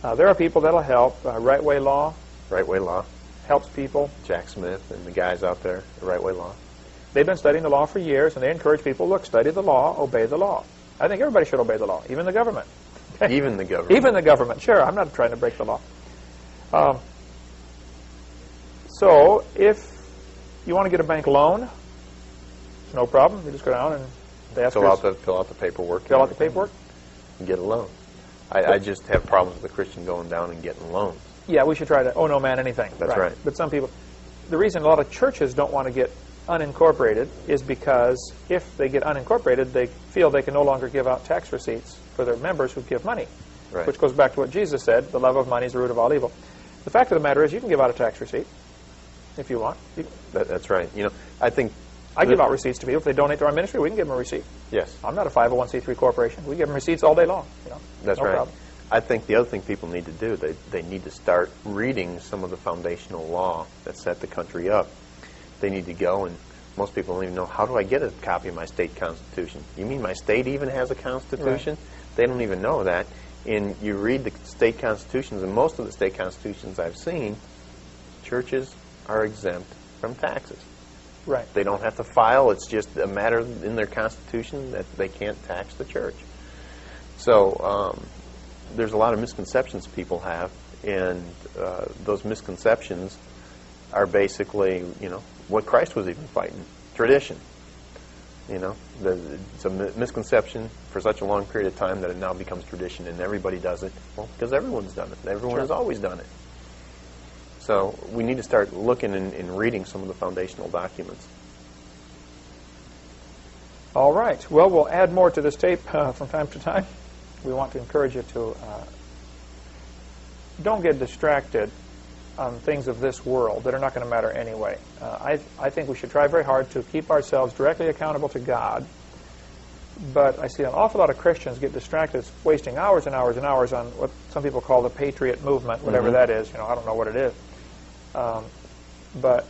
There are people that'll help. Right Way Law. Right Way Law helps people. Jack Smith and the guys out there at Right Way Law. They've been studying the law for years, and they encourage people, look, study the law, obey the law. I think everybody should obey the law, even the government. Even the government. Even the government, sure. I'm not trying to break the law. So if you want to get a bank loan, no problem. You just go down and they ask fill out the paperwork. Fill out the paperwork. And get a loan. I just have problems with a Christian going down and getting loans. Yeah, we should try to, oh no man, anything. That's right. But some people, the reason a lot of churches don't want to get unincorporated is because if they get unincorporated, they feel they can no longer give out tax receipts for their members who give money, right. Which goes back to what Jesus said, the love of money is the root of all evil. The fact of the matter is you can give out a tax receipt if you want. That's right. You know, I think I give out receipts to people. If they donate to our ministry, we can give them a receipt. Yes. I'm not a 501c3 corporation. We give them receipts all day long. You know, that's no right. problem. I think the other thing people need to do, they need to start reading some of the foundational law that set the country up. They need to go, and most people don't even know, how do I get a copy of my state constitution? You mean my state even has a constitution? Right. They don't even know that. And you read the state constitutions, and most of the state constitutions I've seen, churches are exempt from taxes. Right. They don't have to file. It's just a matter in their constitution that they can't tax the church. So there's a lot of misconceptions people have, and those misconceptions are basically, you know, what Christ was even fighting, tradition. You know, it's a misconception for such a long period of time that it now becomes tradition, and everybody does it. Well, because everyone's done it. Everyone has always done it. So we need to start looking and reading some of the foundational documents. All right. Well, we'll add more to this tape from time to time. We want to encourage you to don't get distracted on things of this world that are not going to matter anyway. I think we should try very hard to keep ourselves directly accountable to God. But I see an awful lot of Christians get distracted, wasting hours and hours and hours on what some people call the patriot movement, whatever that is. I don't know what it is. But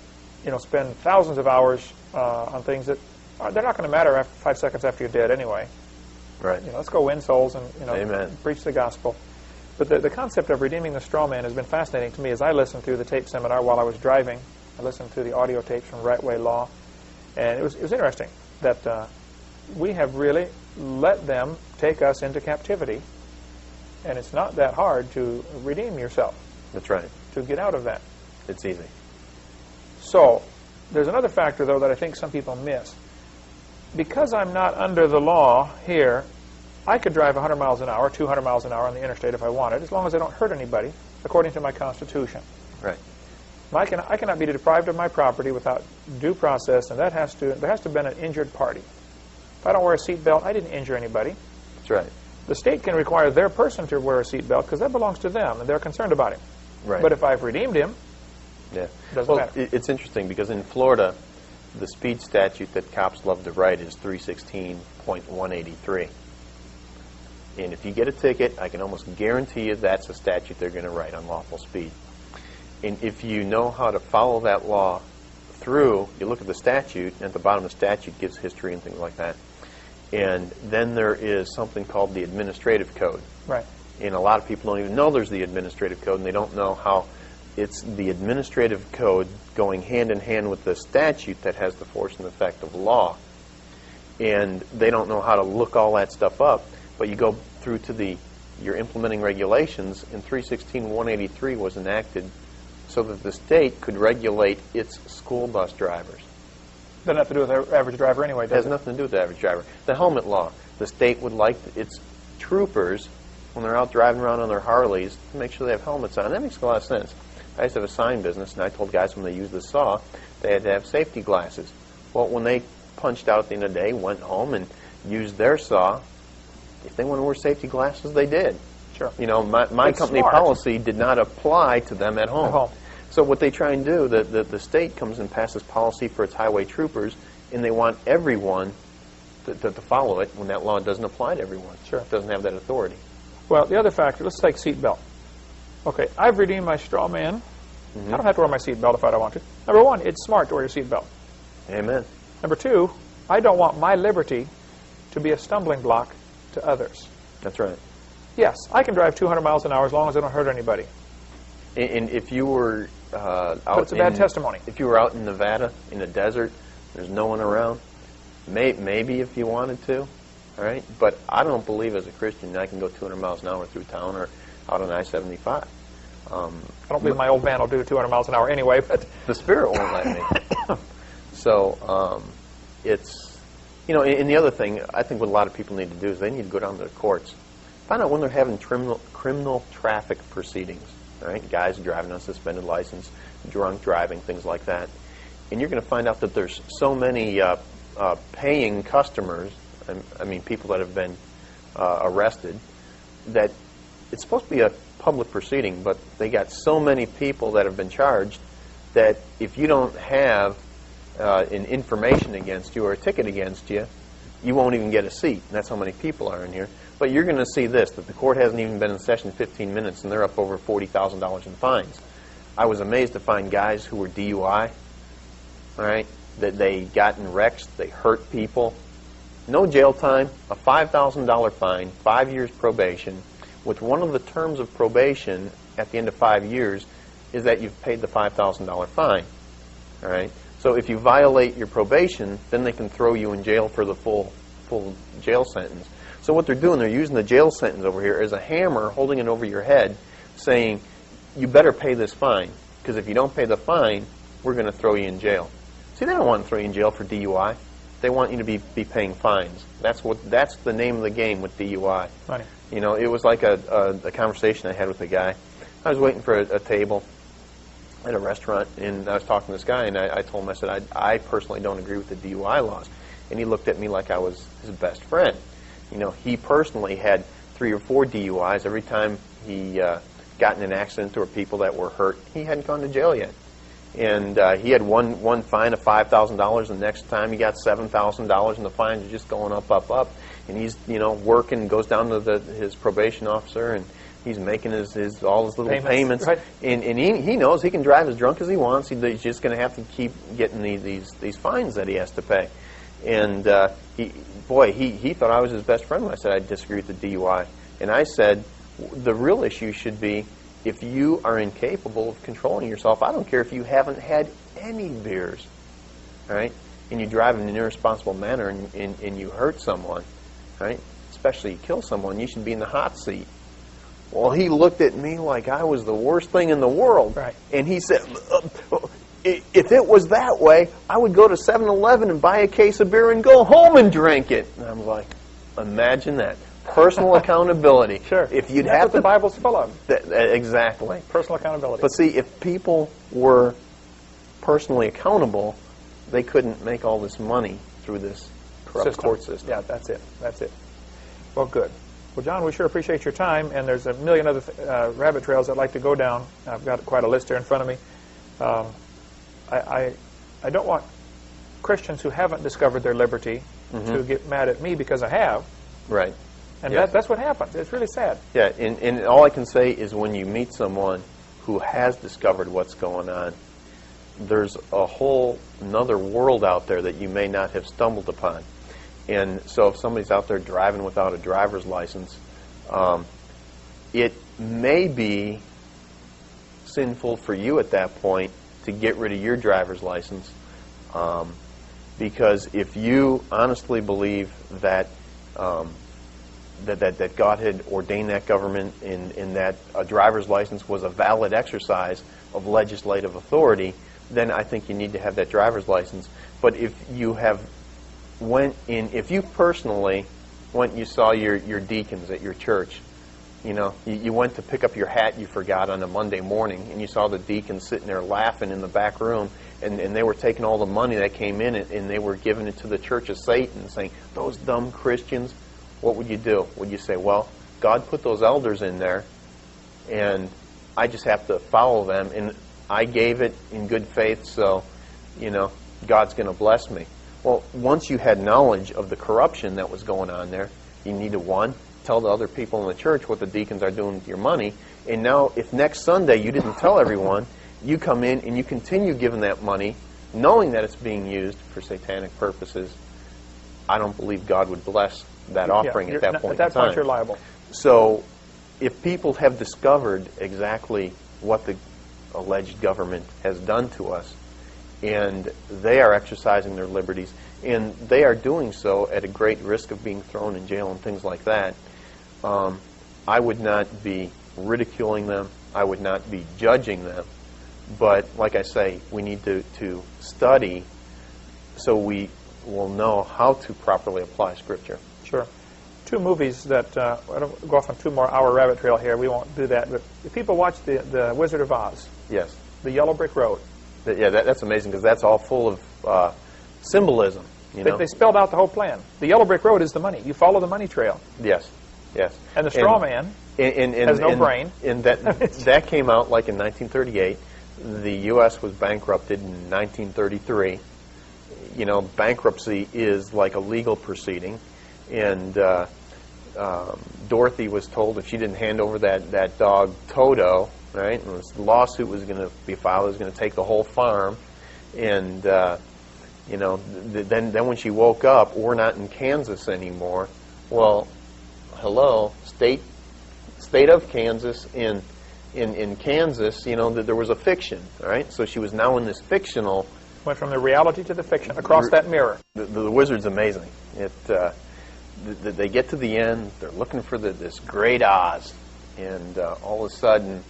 spend thousands of hours on things that they're not going to matter 5 seconds after you're dead anyway. Right. Let's go win souls and Amen. Preach the gospel. But the concept of redeeming the straw man has been fascinating to me as I listened through the tape seminar while I was driving. I listened to the audio tapes from Right Way Law, and it was interesting that we have really let them take us into captivity, and it's not that hard to redeem yourself. That's right. To get out of that. It's easy. So there's another factor, though, that I think some people miss. Because I'm not under the law here, I could drive 100 miles an hour, 200 miles an hour on the interstate if I wanted, as long as I don't hurt anybody, according to my Constitution. Right. I cannot be deprived of my property without due process, and there has to have been an injured party. If I don't wear a seatbelt, I didn't injure anybody. That's right. The state can require their person to wear a seatbelt because that belongs to them, and they're concerned about him. Right. But if I've redeemed him, it doesn't matter. It's interesting because in Florida, the speed statute that cops love to write is 316.183. And if you get a ticket, I can almost guarantee you that's a statute they're going to write, unlawful speed. And if you know how to follow that law through, you look at the statute, and at the bottom of the statute gives history and things like that. And then there is something called the administrative code. Right. And a lot of people don't even know there's the administrative code, and they don't know how it's the administrative code going hand in hand with the statute that has the force and effect of law. And they don't know how to look all that stuff up. But you go through to your implementing regulations, and 316.183 was enacted so that the state could regulate its school bus drivers. Doesn't have to do with the average driver anyway, does it? Has nothing to do with the average driver. The helmet law. The state would like its troopers, when they're out driving around on their Harleys, to make sure they have helmets on. That makes a lot of sense. I used to have a sign business, and I told guys when they used the saw, they had to have safety glasses. Well, when they punched out at the end of the day, went home and used their saw, if they wanted to wear safety glasses, they did. Sure. My company policy did not apply to them at home. So what they try and do, the state comes and passes policy for its highway troopers, and they want everyone to follow it when that law doesn't apply to everyone. Sure. It doesn't have that authority. Well, the other factor, let's take seatbelt. Okay, I've redeemed my straw man. I don't have to wear my seatbelt if I don't want to. Number one, it's smart to wear your seatbelt. Amen. Number two, I don't want my liberty to be a stumbling block to others. That's right. Yes, I can drive 200 miles an hour as long as I don't hurt anybody. And if you were out, but it's a bad testimony. If you were out in Nevada in the desert, there's no one around. Maybe if you wanted to, all right. But I don't believe as a Christian I can go 200 miles an hour through town or out on I-75. I don't believe my old van will do 200 miles an hour anyway. But the Spirit won't let me. So it's and the other thing I think what a lot of people need to do is they need to go down to the courts, find out when they're having criminal traffic proceedings. All right, guys driving on suspended license, drunk driving, things like that. And you're going to find out that there's so many paying customers, I mean people that have been arrested, that it's supposed to be a public proceeding, but they got so many people that have been charged that if you don't have an information against you or a ticket against you, you won't even get a seat. And that's how many people are in here. But you're going to see this, that the court hasn't even been in session 15 minutes, and they're up over $40,000 in fines. I was amazed to find guys who were DUI, all right, that they got in wrecks, they hurt people. No jail time, a $5,000 fine, 5 years probation, with one of the terms of probation at the end of 5 years is that you've paid the $5,000 fine, all right? So if you violate your probation, then they can throw you in jail for the full jail sentence. So what they're doing, they're using the jail sentence over here as a hammer, holding it over your head, saying, you better pay this fine, because if you don't pay the fine, we're going to throw you in jail. See, they don't want to throw you in jail for DUI. They want you to be paying fines. That's the name of the game with DUI. Funny. It was like a conversation I had with a guy. I was waiting for a table at a restaurant, and I was talking to this guy, and I told him, I said, I personally don't agree with the DUI laws. And he looked at me like I was his best friend. He personally had 3 or 4 DUIs. Every time he gotten in an accident or people that were hurt. He hadn't gone to jail yet. And he had one fine of $5,000. The next time he got $7,000, and the fines are just going up, up, up. And he's, working, goes down to his probation officer, and he's making all his little payments. Right. And he knows he can drive as drunk as he wants. He's just going to have to keep getting these fines that he has to pay. And he thought I was his best friend when I said I disagree with the DUI. And I said, the real issue should be, if you are incapable of controlling yourself, I don't care if you haven't had any beers, all right, and you drive in an irresponsible manner and you hurt someone, right, especially you kill someone, you should be in the hot seat. Well, he looked at me like I was the worst thing in the world. Right. And he said, if it was that way, I would go to 7-Eleven and buy a case of beer and go home and drink it. And I'm like, imagine that. Personal accountability. Sure. If you'd That's have what the Bible's full of. Exactly. Personal accountability. But see, if people were personally accountable, they couldn't make all this money through this corrupt court system. Yeah, that's it. That's it. Well, good. Well, John, we sure appreciate your time, and there's a million other rabbit trails I'd like to go down. I've got quite a list here in front of me. I don't want Christians who haven't discovered their liberty to get mad at me because I have. Right. And Yes. that's what happens. It's really sad. Yeah, and all I can say is when you meet someone who has discovered what's going on, there's a whole another world out there that you may not have stumbled upon. And so if somebody's out there driving without a driver's license, it may be sinful for you at that point to get rid of your driver's license, because if you honestly believe that that God had ordained that government in that a driver's license was a valid exercise of legislative authority, then I think you need to have that driver's license. But if you have if you personally you saw your deacons at your church, you went to pick up your hat you forgot on a Monday morning, and you saw the deacons sitting there laughing in the back room, and they were taking all the money that came in and they were giving it to the Church of Satan, saying, those dumb Christians. What would you do? Would you say, well, God put those elders in there, and I just have to follow them, and I gave it in good faith, so, God's going to bless me. Well, once you had knowledge of the corruption that was going on there, you need to, one, tell the other people in the church what the deacons are doing with your money, and now if next Sunday you didn't tell everyone, you come in and you continue giving that money, knowing that it's being used for satanic purposes. I don't believe God would bless that offering at that point in time. At that point, you're liable. So if people have discovered exactly what the alleged government has done to us, and they are exercising their liberties, and they are doing so at a great risk of being thrown in jail and things like that, I would not be ridiculing them. I would not be judging them. But like I say, we need to study so we will know how to properly apply Scripture. Sure. Two movies that, I don't go off on 2 more hour rabbit trail here. We won't do that. But if people watch the Wizard of Oz, Yes. The Yellow Brick Road. Yeah, that's amazing because that's all full of symbolism. They spelled out the whole plan. The Yellow Brick Road is the money. You follow the money trail. Yes, yes. And the straw man has no brain. And that came out like in 1938. The U.S. was bankrupted in 1933. Bankruptcy is like a legal proceeding. And Dorothy was told if she didn't hand over that dog Toto, right, and this lawsuit was going to be filed, it was going to take the whole farm. And then when she woke up, we're not in Kansas anymore. Well, hello, state of Kansas. In Kansas, there was a fiction, all right? So she was now in this fictional. Went from the reality to the fiction across that mirror. The Wizard's amazing. They get to the end, they're looking for this great Oz, and all of a sudden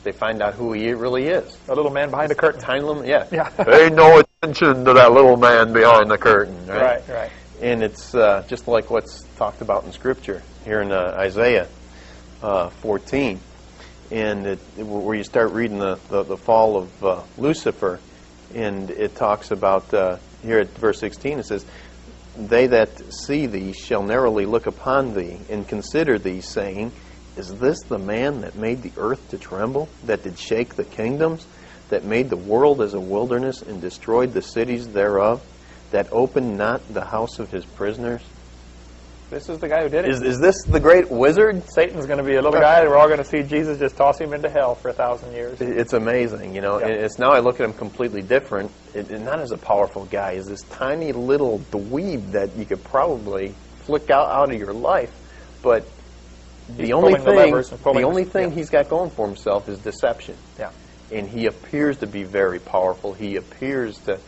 they find out who he really is. A little man behind the curtain. Tiny little, yeah. Pay no attention to that little man behind the curtain, right? Right. And it's just like what's talked about in Scripture here in Isaiah 14, and where you start reading the fall of Lucifer, and it talks about, here at verse 16, it says, they that see thee shall narrowly look upon thee, and consider thee, saying, Is this the man that made the earth to tremble, that did shake the kingdoms, that made the world as a wilderness and destroyed the cities thereof, that opened not the house of his prisoners? This is the guy who did it. Is this the great wizard? Satan's going to be a little guy, and we're all going to see Jesus just toss him into hell for 1,000 years. It's amazing, you know. Yeah. It's now I look at him completely different. Not as a powerful guy, as this tiny little dweeb that you could probably flick out of your life. But the only thing he's got going for himself is deception. Yeah. And he appears to be very powerful. He appears to,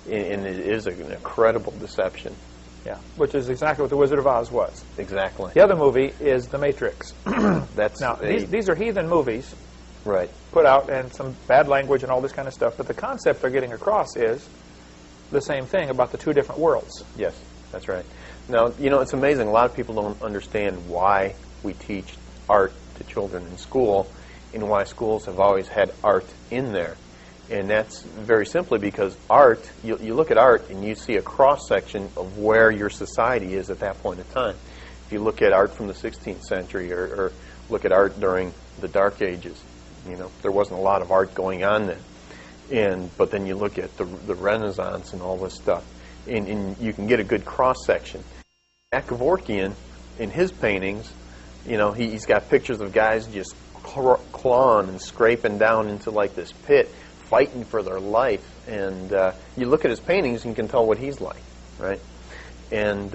and it is an incredible deception. Yeah, which is exactly what The Wizard of Oz was. Exactly. The other movie is The Matrix. That's now, these are heathen movies, right? Put out, and some bad language and all this kind of stuff, but the concept they're getting across is the same thing about the two different worlds. Yes, that's right. Now, you know, it's amazing. A lot of people don't understand why we teach art to children in school and why schools have always had art in there. And that's very simply because art, you look at art and you see a cross-section of where your society is at that point in time. If you look at art from the 16th century or look at art during the Dark Ages, you know, there wasn't a lot of art going on then. But then you look at the Renaissance and all this stuff, and you can get a good cross-section. Kevorkian, in his paintings, you know, he's got pictures of guys just clawing and scraping down into like this pit, fighting for their life. And you look at his paintings and you can tell what he's like, right? And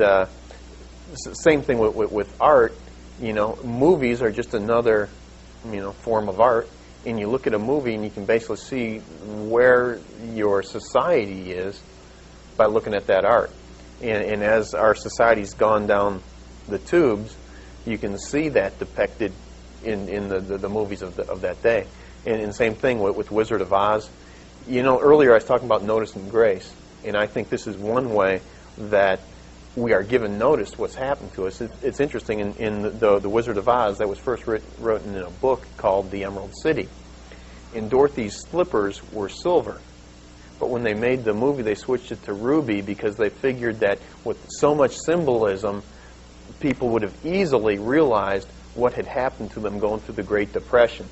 same thing with art. You know, movies are just another, you know, form of art. And you look at a movie and you can basically see where your society is by looking at that art. And as our society's gone down the tubes, you can see that depicted in the movies of that day. And same thing with Wizard of Oz. You know, earlier I was talking about notice and grace, and I think this is one way that we are given notice what's happened to us. It's interesting, in the Wizard of Oz, that was first written in a book called The Emerald City. And Dorothy's slippers were silver. But when they made the movie, they switched it to ruby because they figured that with so much symbolism, people would have easily realized what had happened to them going through the Great Depression.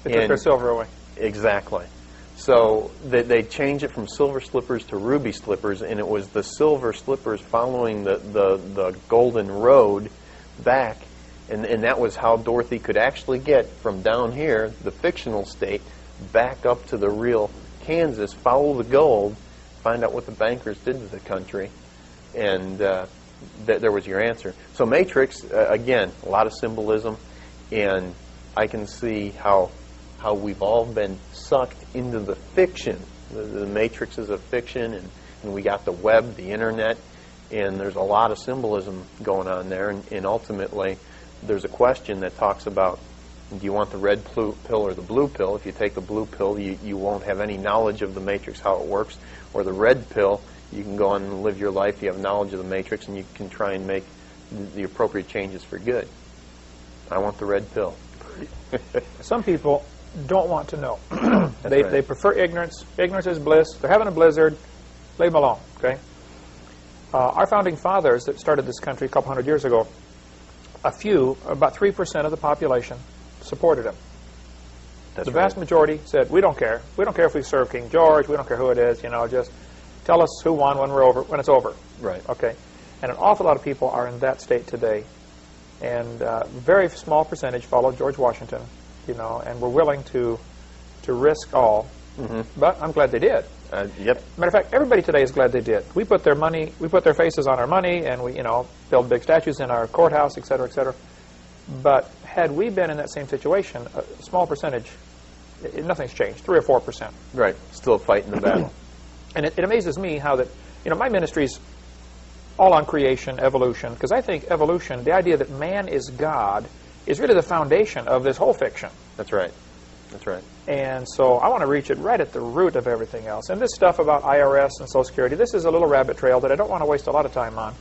They took their silver away. Exactly. So they changed it from silver slippers to ruby slippers, and it was the silver slippers following the golden road back, and that was how Dorothy could actually get from down here, the fictional state, back up to the real Kansas, follow the gold, find out what the bankers did to the country, and there was your answer. So Matrix, again, a lot of symbolism, and I can see how we've all been sucked into the fiction. The Matrix is a fiction, and we got the web, the internet, and there's a lot of symbolism going on there, and ultimately there's a question that talks about, do you want the red pill or the blue pill? If you take the blue pill, you won't have any knowledge of the Matrix, how it works, or the red pill, you can go on and live your life, you have knowledge of the Matrix, and you can try and make the appropriate changes for good. I want the red pill. Some people don't want to know. Right. They prefer ignorance. Ignorance is bliss. They're having a blizzard. Leave them alone, okay? Our founding fathers that started this country a couple hundred years ago, about 3% of the population supported him. That's the vast majority said, we don't care. We don't care if we serve King George. We don't care who it is. You know, just tell us who won when it's over. Right. Okay. And an awful lot of people are in that state today. And very small percentage followed George Washington, you know, and were willing to risk all. Mm-hmm. But I'm glad they did. Yep. Matter of fact, everybody today is glad they did. We put their faces on our money, and we, you know, build big statues in our courthouse, et cetera, et cetera. But had we been in that same situation, a small percentage, nothing's changed, 3 or 4%. Right. Still fighting the battle. And it amazes me how that, you know, my ministry's all on creation, evolution, because I think evolution, the idea that man is God, is really the foundation of this whole fiction. That's right. That's right. And so I want to reach it right at the root of everything else. And this stuff about IRS and Social Security, this is a little rabbit trail that I don't want to waste a lot of time on.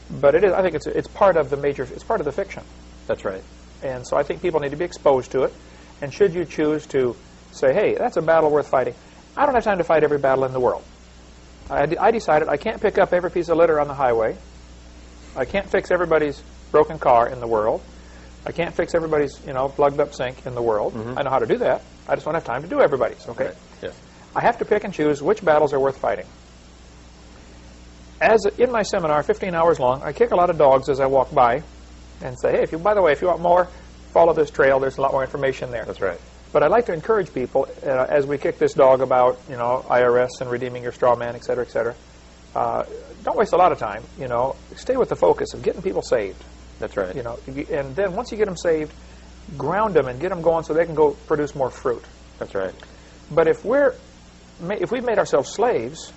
But it is. I think it's part of it's part of the fiction. That's right. And so I think people need to be exposed to it. And should you choose to say, hey, that's a battle worth fighting, I don't have time to fight every battle in the world. I decided I can't pick up every piece of litter on the highway. I can't fix everybody's broken car in the world. I can't fix everybody's, plugged up sink in the world. I know how to do that. I just don't have time to do everybody's, okay? Right. Yes. I have to pick and choose which battles are worth fighting. As in my seminar, 15 hours long, I kick a lot of dogs as I walk by and say, hey, by the way, if you want more, follow this trail. There's a lot more information there. That's right. But I'd like to encourage people, as we kick this dog about, IRS and redeeming your straw man, et cetera, don't waste a lot of time. Stay with the focus of getting people saved. That's right. And then once you get them saved, ground them and get them going so they can go produce more fruit. That's right. But if we've made ourselves slaves,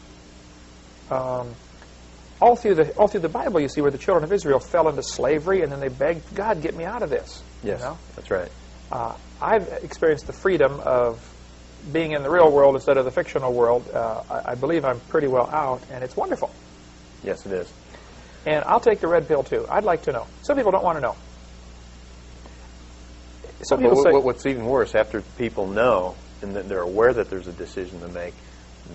all through the Bible, you see where the children of Israel fell into slavery, and then they begged God, "Get me out of this." Yes, that's right. I've experienced the freedom of being in the real world instead of the fictional world. I believe I'm pretty well out, and it's wonderful. Yes, it is. And I'll take the red pill too. I'd like to know. Some people don't want to know. Some people say, what's even worse, after people know and that they're aware that there's a decision to make,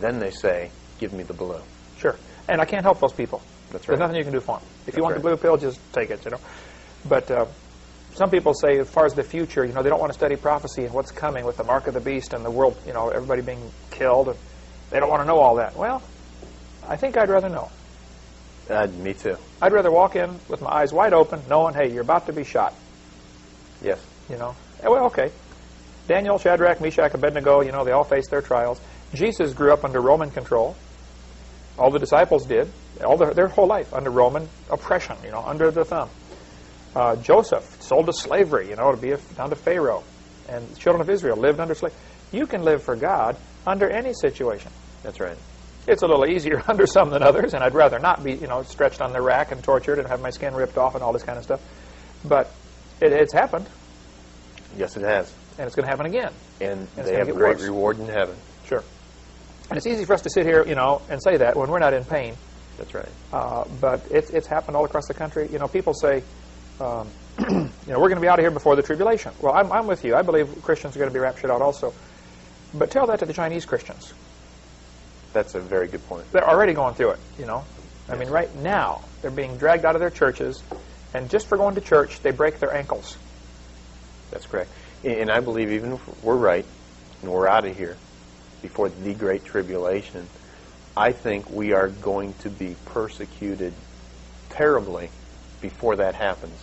then they say, "Give me the blue." Sure. And I can't help those people. That's right. There's nothing you can do for them. If you want the blue pill, just take it, But some people say, as far as the future, they don't want to study prophecy and what's coming with the mark of the beast and the world, everybody being killed, and they don't want to know all that. Well, I think I'd rather know. Me too. I'd rather walk in with my eyes wide open, knowing, hey, you're about to be shot. Yes. Well, okay. Daniel, Shadrach, Meshach, Abednego, they all faced their trials. Jesus grew up under Roman control. All the disciples did. Their whole life under Roman oppression, under the thumb. Joseph sold to slavery, to be down to Pharaoh. And the children of Israel lived under slavery. You can live for God under any situation. That's right. It's a little easier under some than others, and I'd rather not be, stretched on the rack and tortured and have my skin ripped off and all this kind of stuff. But it's happened. Yes, it has. And it's going to happen again. And they have a great reward in heaven. Sure. And it's easy for us to sit here, and say that when we're not in pain. That's right. But it's happened all across the country. People say, we're going to be out of here before the tribulation. Well, I'm with you. I believe Christians are going to be raptured out also. But tell that to the Chinese Christians. That's a very good point. They're already going through it, I mean, right now, they're being dragged out of their churches, and just for going to church, they break their ankles. That's correct. And I believe even if we're right, and we're out of here before the Great Tribulation, I think we are going to be persecuted terribly before that happens.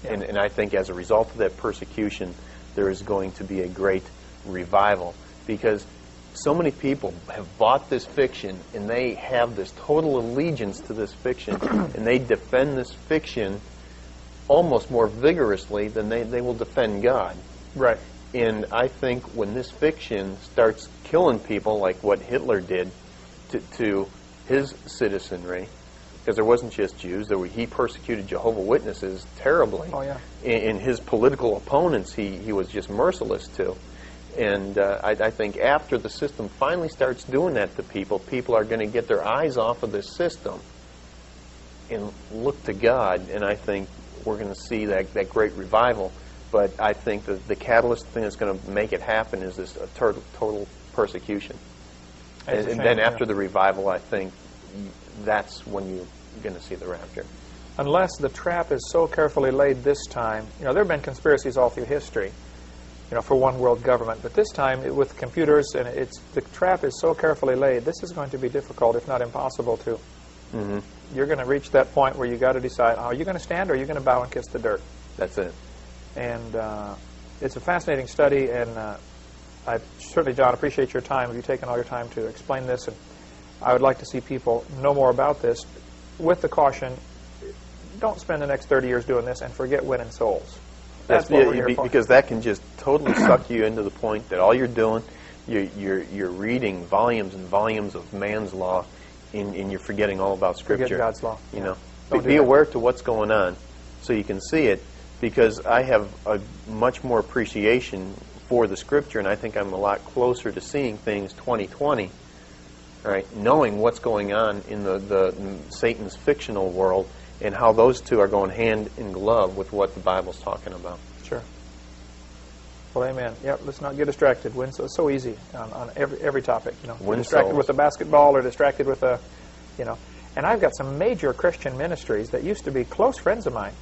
Yeah. And I think as a result of that persecution, there is going to be a great revival, because so many people have bought this fiction, and they have this total allegiance to this fiction, and they defend this fiction almost more vigorously than they will defend God. Right. And I think when this fiction starts killing people like what Hitler did to his citizenry, because there wasn't just Jews, he persecuted Jehovah's Witnesses terribly. Oh, yeah. And his political opponents he was just merciless to. And I think after the system finally starts doing that to people, people are going to get their eyes off of this system and look to God, and I think we're going to see that great revival. But I think that the catalyst thing that's going to make it happen is this total persecution. And then after the revival, I think that's when you're going to see the rapture. Unless the trap is so carefully laid this time. There have been conspiracies all through history, for one world government. But this time, with computers, and the trap is so carefully laid, this is going to be difficult, if not impossible, to. Mm-hmm. You're going to reach that point where you got to decide, are you going to stand or are you going to bow and kiss the dirt? That's it. And it's a fascinating study, and I certainly, John, appreciate your time. Have you taken all your time to explain this? And I would like to see people know more about this, with the caution, don't spend the next 30 years doing this and forget winning souls. That's what we're here for. Because that can just totally suck you into the point that all you're doing, you're reading volumes and volumes of man's law, and you're forgetting all about Scripture. Forget God's law. Be aware to what's going on so you can see it, because I have a much more appreciation for the Scripture, and I think I'm a lot closer to seeing things 2020, all right, knowing what's going on in the Satan's fictional world, and how those two are going hand in glove with what the Bible's talking about. Sure. Well, amen. Yep, let's not get distracted. It's so easy on every topic. Distracted with a basketball or distracted with a, And I've got some major Christian ministries that used to be close friends of mine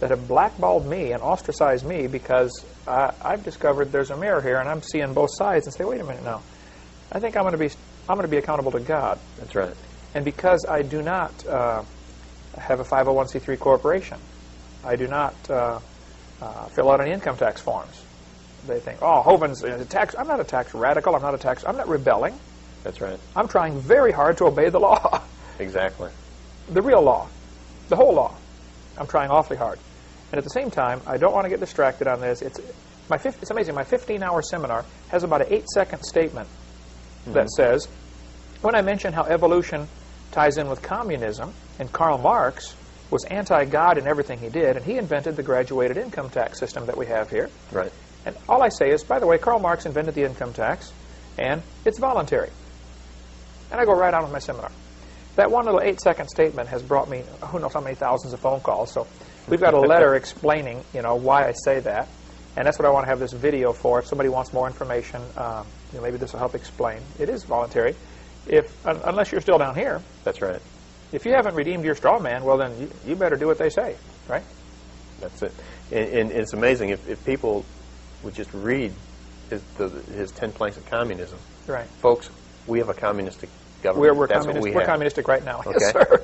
that have blackballed me and ostracized me because I've discovered there's a mirror here and I'm seeing both sides and say, wait a minute now, I think I'm going to be accountable to God. That's right. And because I do not have a 501c3 corporation, I do not fill out any income tax forms. They think, oh, Hovind's a tax. I'm not a tax radical. I'm not rebelling. That's right. I'm trying very hard to obey the law. Exactly. The real law. The whole law. I'm trying awfully hard. And at the same time, I don't want to get distracted on this. It's amazing. My 15-hour seminar has about an 8-second statement that says, when I mention how evolution ties in with communism, and Karl Marx was anti-God in everything he did, and he invented the graduated income tax system that we have here. Right. And all I say is, by the way, Karl Marx invented the income tax, and it's voluntary. And I go right on with my seminar. That one little 8-second statement has brought me who knows how many thousands of phone calls. So we've got a letter explaining, why I say that. And that's what I want to have this video for. If somebody wants more information, maybe this will help explain. It is voluntary, unless you're still down here. That's right. If you haven't redeemed your straw man, well, then you better do what they say, right? That's it. And it's amazing if people would just read his 10 planks of communism. Right. Folks, we have a communistic government. We're communistic right now. Okay. Yes, sir.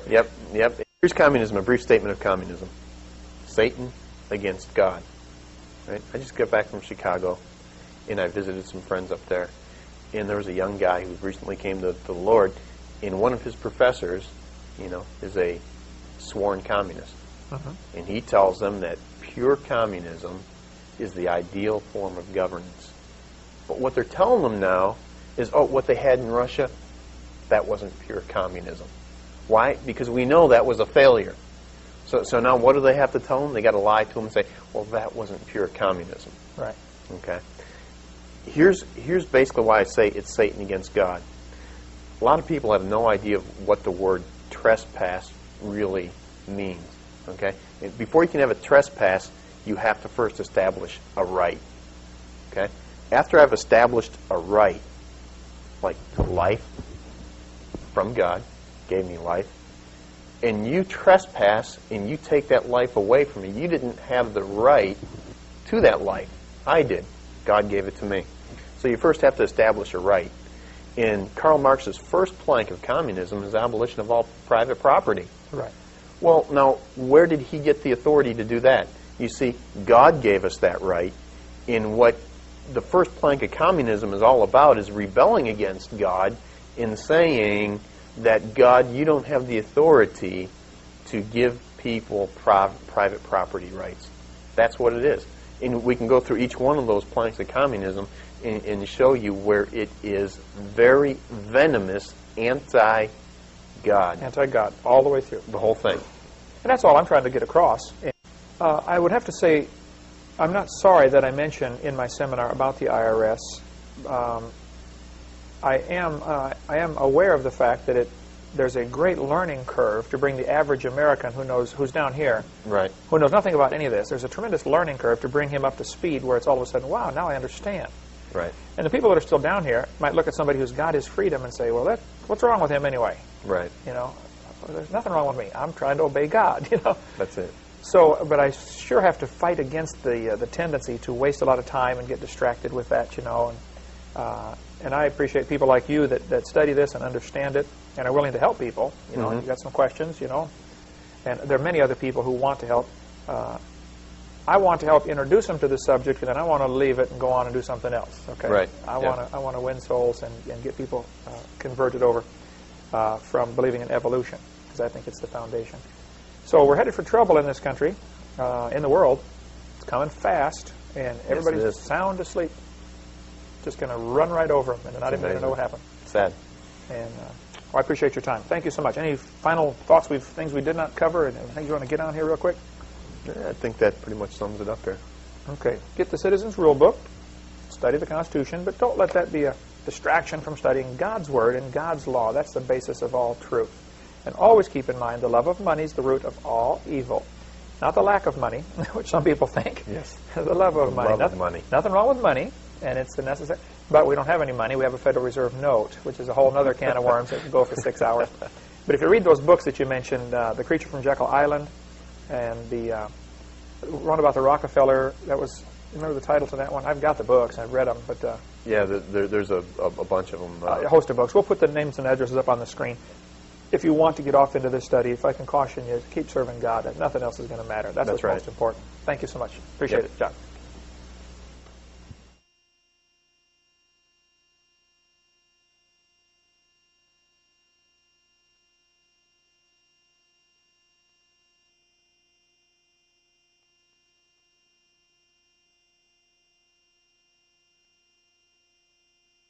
Yep. Here's communism, a brief statement of communism. Satan against God. Right? I just got back from Chicago, and I visited some friends up there. And there was a young guy who recently came to the Lord, and one of his professors, is a sworn communist. And he tells them that pure communism is the ideal form of governance. But what they're telling them now is, what they had in Russia, that wasn't pure communism. Why? Because we know that was a failure. So now what do they have to tell them? They got to lie to them and say, well, that wasn't pure communism. Right. Okay. Here's basically why I say it's Satan against God. A lot of people have no idea of what the word trespass really means. Okay. Before you can have a trespass, you have to first establish a right. Okay. After I've established a right, like life from God, gave me life, and you trespass and you take that life away from me, you didn't have the right to that life. I did. God gave it to me. So you first have to establish a right. And Karl Marx's first plank of communism is abolition of all private property. Right. Well, now, where did he get the authority to do that? You see, God gave us that right. In what the first plank of communism is all about is rebelling against God in saying that, God, you don't have the authority to give people private property rights. That's what it is. And we can go through each one of those planks of communism and show you where it is very venomous anti-God. Anti-God, all the way through. The whole thing. And that's all I'm trying to get across. I would have to say, I'm not sorry that I mentioned in my seminar about the IRS. I am aware of the fact that there's a great learning curve to bring the average American who's down here, right, who knows nothing about any of this. There's a tremendous learning curve to bring him up to speed where it's all of a sudden, wow, now I understand. Right. And the people that are still down here might look at somebody who's got his freedom and say, well, what's wrong with him anyway? Right. There's nothing wrong with me. I'm trying to obey God. That's it. So, but I sure have to fight against the tendency to waste a lot of time and get distracted with that, and I appreciate people like you that study this and understand it and are willing to help people. You got some questions, and there are many other people who want to help. I want to help introduce them to the subject, and then I want to leave it and go on and do something else. Okay. Right. I want to win souls and get people converted over from believing in evolution, because I think it's the foundation. So we're headed for trouble in this country, in the world. It's coming fast, and everybody's sound asleep. Just going to run right over them, and they're not even going to know what happened. Sad. And I appreciate your time. Thank you so much. Any final thoughts, things we did not cover, and things you want to get on here real quick? I think that pretty much sums it up there. Okay. Get the Citizen's Rule Book. Study the Constitution, but don't let that be a distraction from studying God's Word and God's law. That's the basis of all truth. And always keep in mind the love of money is the root of all evil. Not the lack of money, which some people think. Yes. The love of money. Love of money. Nothing wrong with money, and it's the necessary. But we don't have any money. We have a Federal Reserve note, which is a whole other can of worms that could go for 6 hours. But if you read those books that you mentioned, The Creature from Jekyll Island and the one about the Rockefeller. That was, remember the title to that one? I've got the books. I've read them, but yeah, there's a bunch of them. a host of books. We'll put the names and addresses up on the screen. If you want to get off into this study, if I can caution you, keep serving God. Nothing else is going to matter. That's what's right. most important. Thank you so much. Appreciate it, John.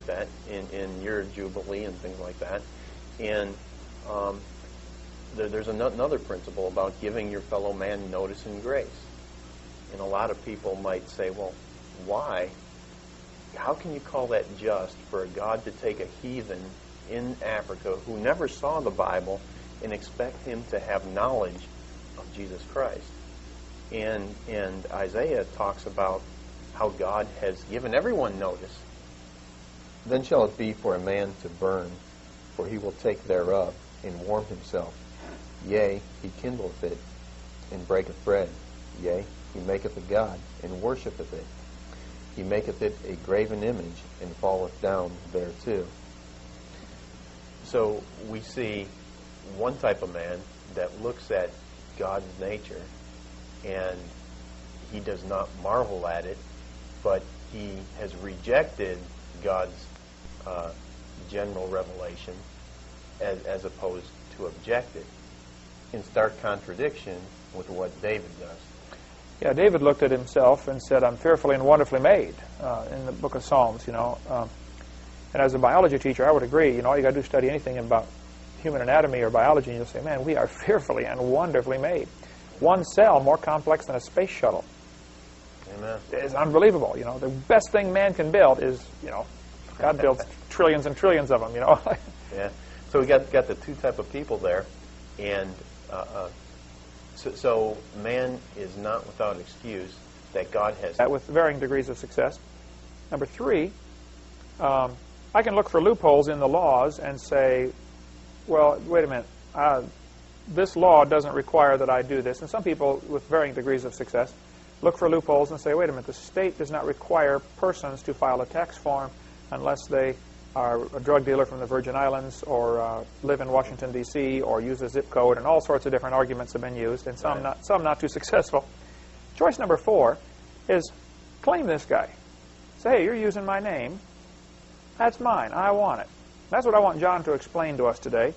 That in your Jubilee and things like that. And there's another principle about giving your fellow man notice and grace. And a lot of people might say, well, why? How can you call that just for a God to take a heathen in Africa who never saw the Bible and expect him to have knowledge of Jesus Christ? And Isaiah talks about how God has given everyone notice. Then shall it be for a man to burn, for he will take thereof, and warm himself. Yea, he kindleth it, and breaketh bread. Yea, he maketh a god, and worshipeth it. He maketh it a graven image, and falleth down thereto. So we see one type of man that looks at God's nature, and he does not marvel at it, but he has rejected God's general revelation as opposed to object it, in stark contradiction with what David does. Yeah, David looked at himself and said, I'm fearfully and wonderfully made, in the book of Psalms, you know. And as a biology teacher, I would agree, you know, all you got to do is study anything about human anatomy or biology, and you'll say, man, we are fearfully and wonderfully made. One cell more complex than a space shuttle. Amen. It's unbelievable, you know. The best thing man can build is, you know, God builds trillions and trillions of them, you know. Yeah. So we got the two type of people there, and so man is not without excuse that God has. With varying degrees of success. Number three, I can look for loopholes in the laws and say, well, wait a minute, this law doesn't require that I do this. And some people with varying degrees of success look for loopholes and say, wait a minute, the state does not require persons to file a tax form unless they are a drug dealer from the Virgin Islands or live in Washington, D.C., or use a zip code, and all sorts of different arguments have been used, and some not too successful. Choice number 4 is claim this guy. Say, hey, you're using my name. That's mine. I want it. That's what I want John to explain to us today.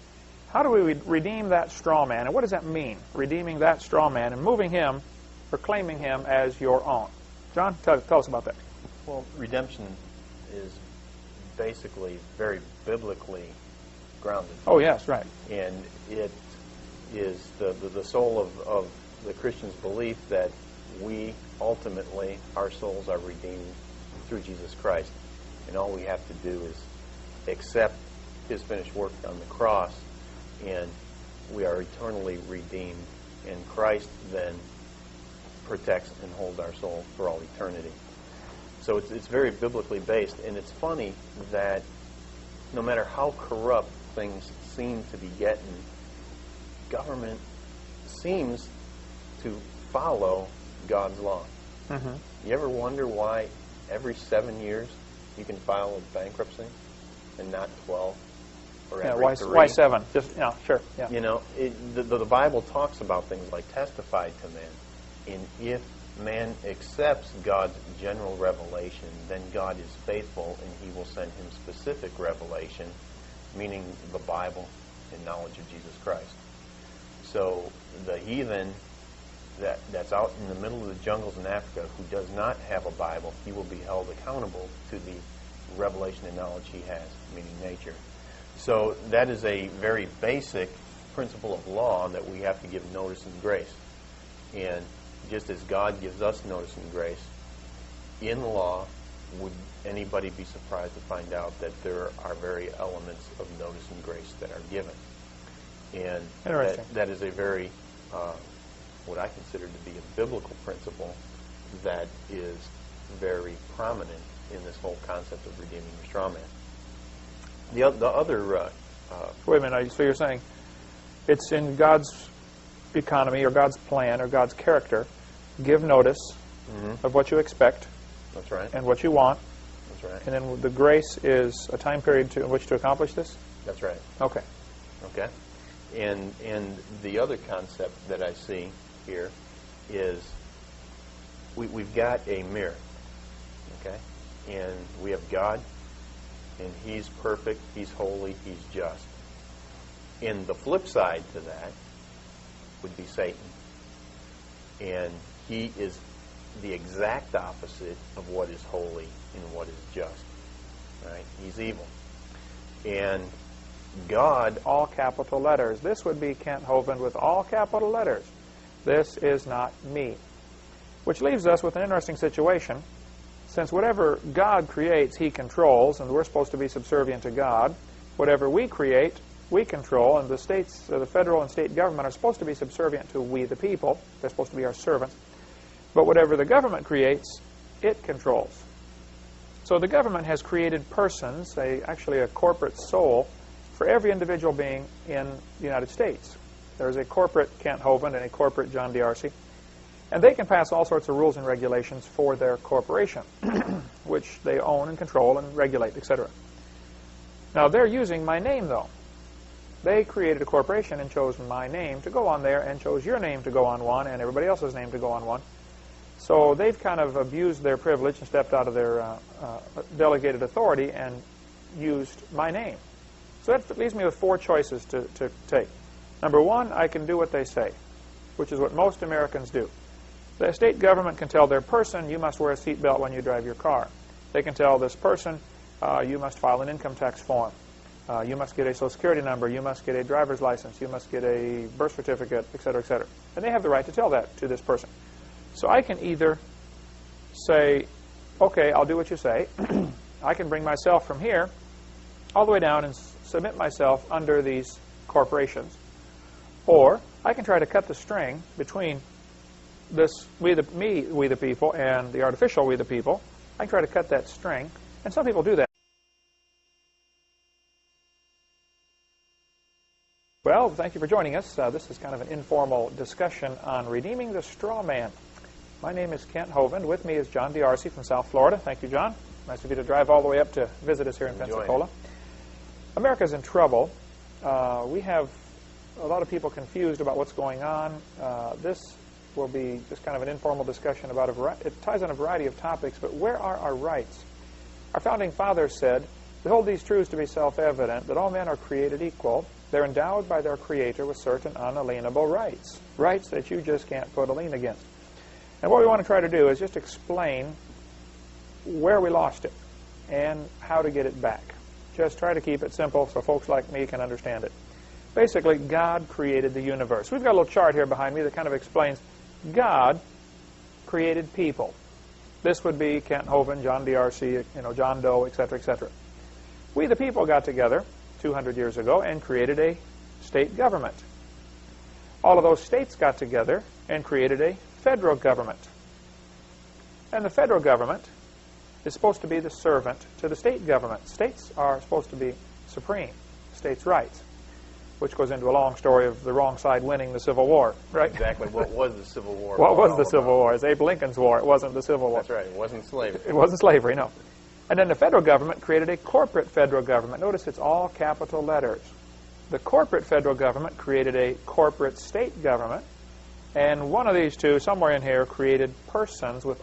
How do we redeem that straw man, and what does that mean, redeeming that straw man and moving him, or claiming him as your own? John, tell us about that. Well, redemption is basically very biblically grounded. Oh, yes, right. And it is the soul of the Christian's belief that we ultimately, our souls are redeemed through Jesus Christ. And all we have to do is accept his finished work on the cross, and we are eternally redeemed. And Christ then protects and holds our soul for all eternity. So it's very biblically based, and it's funny that no matter how corrupt things seem to be getting, government seems to follow God's law. Mm-hmm. You ever wonder why every 7 years you can file a bankruptcy and not 12 or every 3? Why 7? Just, sure. Yeah. You know, the Bible talks about things like testified to man. And if man accepts God's general revelation, then God is faithful and he will send him specific revelation, meaning the Bible and knowledge of Jesus Christ. So the heathen that's out in the middle of the jungles in Africa who does not have a Bible, he will be held accountable to the revelation and knowledge he has, meaning nature. So that is a very basic principle of law that we have to give notice and grace. And just as God gives us notice and grace, in the law, would anybody be surprised to find out that there are very elements of notice and grace that are given? And that is a very, what I consider to be a biblical principle that is very prominent in this whole concept of redeeming the straw man. The other... Wait a minute, so you're saying it's in God's economy or God's plan or God's character give notice of what you expect That's right. and what you want. That's right. And then the grace is a time period in which to accomplish this? That's right. Okay. Okay. And the other concept that I see here is we've got a mirror, okay? And we have God, and He's perfect, He's holy, He's just. And the flip side to that would be Satan. And he is the exact opposite of what is holy and what is just. Right? He's evil. And God, All capital letters. This would be Kent Hovind with all capital letters. This is not me. Which leaves us with an interesting situation. Since whatever God creates, He controls, and we're supposed to be subservient to God, whatever we create, we control, and the states, the federal and state government are supposed to be subservient to we the people. They're supposed to be our servants. But whatever the government creates, it controls. So the government has created persons, actually a corporate soul, for every individual being in the United States. There's a corporate Kent Hovind and a corporate John D'Arcy. And they can pass all sorts of rules and regulations for their corporation, which they own and control and regulate, etc. Now, they're using my name, though. They created a corporation and chose my name to go on there and chose your name to go on one and everybody else's name to go on one. So they've kind of abused their privilege and stepped out of their delegated authority and used my name. So that leaves me with four choices to take. Number one, I can do what they say, which is what most Americans do. The state government can tell their person, you must wear a seatbelt when you drive your car. They can tell this person, you must file an income tax form. You must get a Social Security number. You must get a driver's license. You must get a birth certificate, etc., etc. And they have the right to tell that to this person. So I can either say, okay, I'll do what you say. I can bring myself from here all the way down and submit myself under these corporations. Or I can try to cut the string between this we the people and the artificial we the people. I can try to cut that string, and some people do that. Well, thank you for joining us. This is kind of an informal discussion on redeeming the straw man. My name is Kent Hovind. With me is John D'Arcy from South Florida. Thank you, John. Nice of you to drive all the way up to visit us here in Pensacola. America's in trouble. We have a lot of people confused about what's going on. This will be just kind of an informal discussion about it ties on a variety of topics, but where are our rights? Our founding fathers said, "We hold these truths to be self-evident, that all men are created equal. They're endowed by their Creator with certain unalienable rights, rights that you just can't put a lien against." And what we want to try to do is just explain where we lost it and how to get it back. Just try to keep it simple so folks like me can understand it. Basically, God created the universe. We've got a little chart here behind me that kind of explains God created people. This would be Kent Hovind, John D'Arcy, John Doe, etc., etc. We the people got together 200 years ago and created a state government. All of those states got together and created a federal government. And the federal government is supposed to be the servant to the state government. States are supposed to be supreme, states' rights, which goes into a long story of the wrong side winning the Civil War, right? Exactly. What was the Civil War? What was the Civil War? It's Abe Lincoln's war. It wasn't the Civil War. That's right. It wasn't slavery. It wasn't slavery, no. And then the federal government created a corporate federal government. Notice it's all capital letters. The corporate federal government created a corporate state government. And one of these two, somewhere in here, created persons with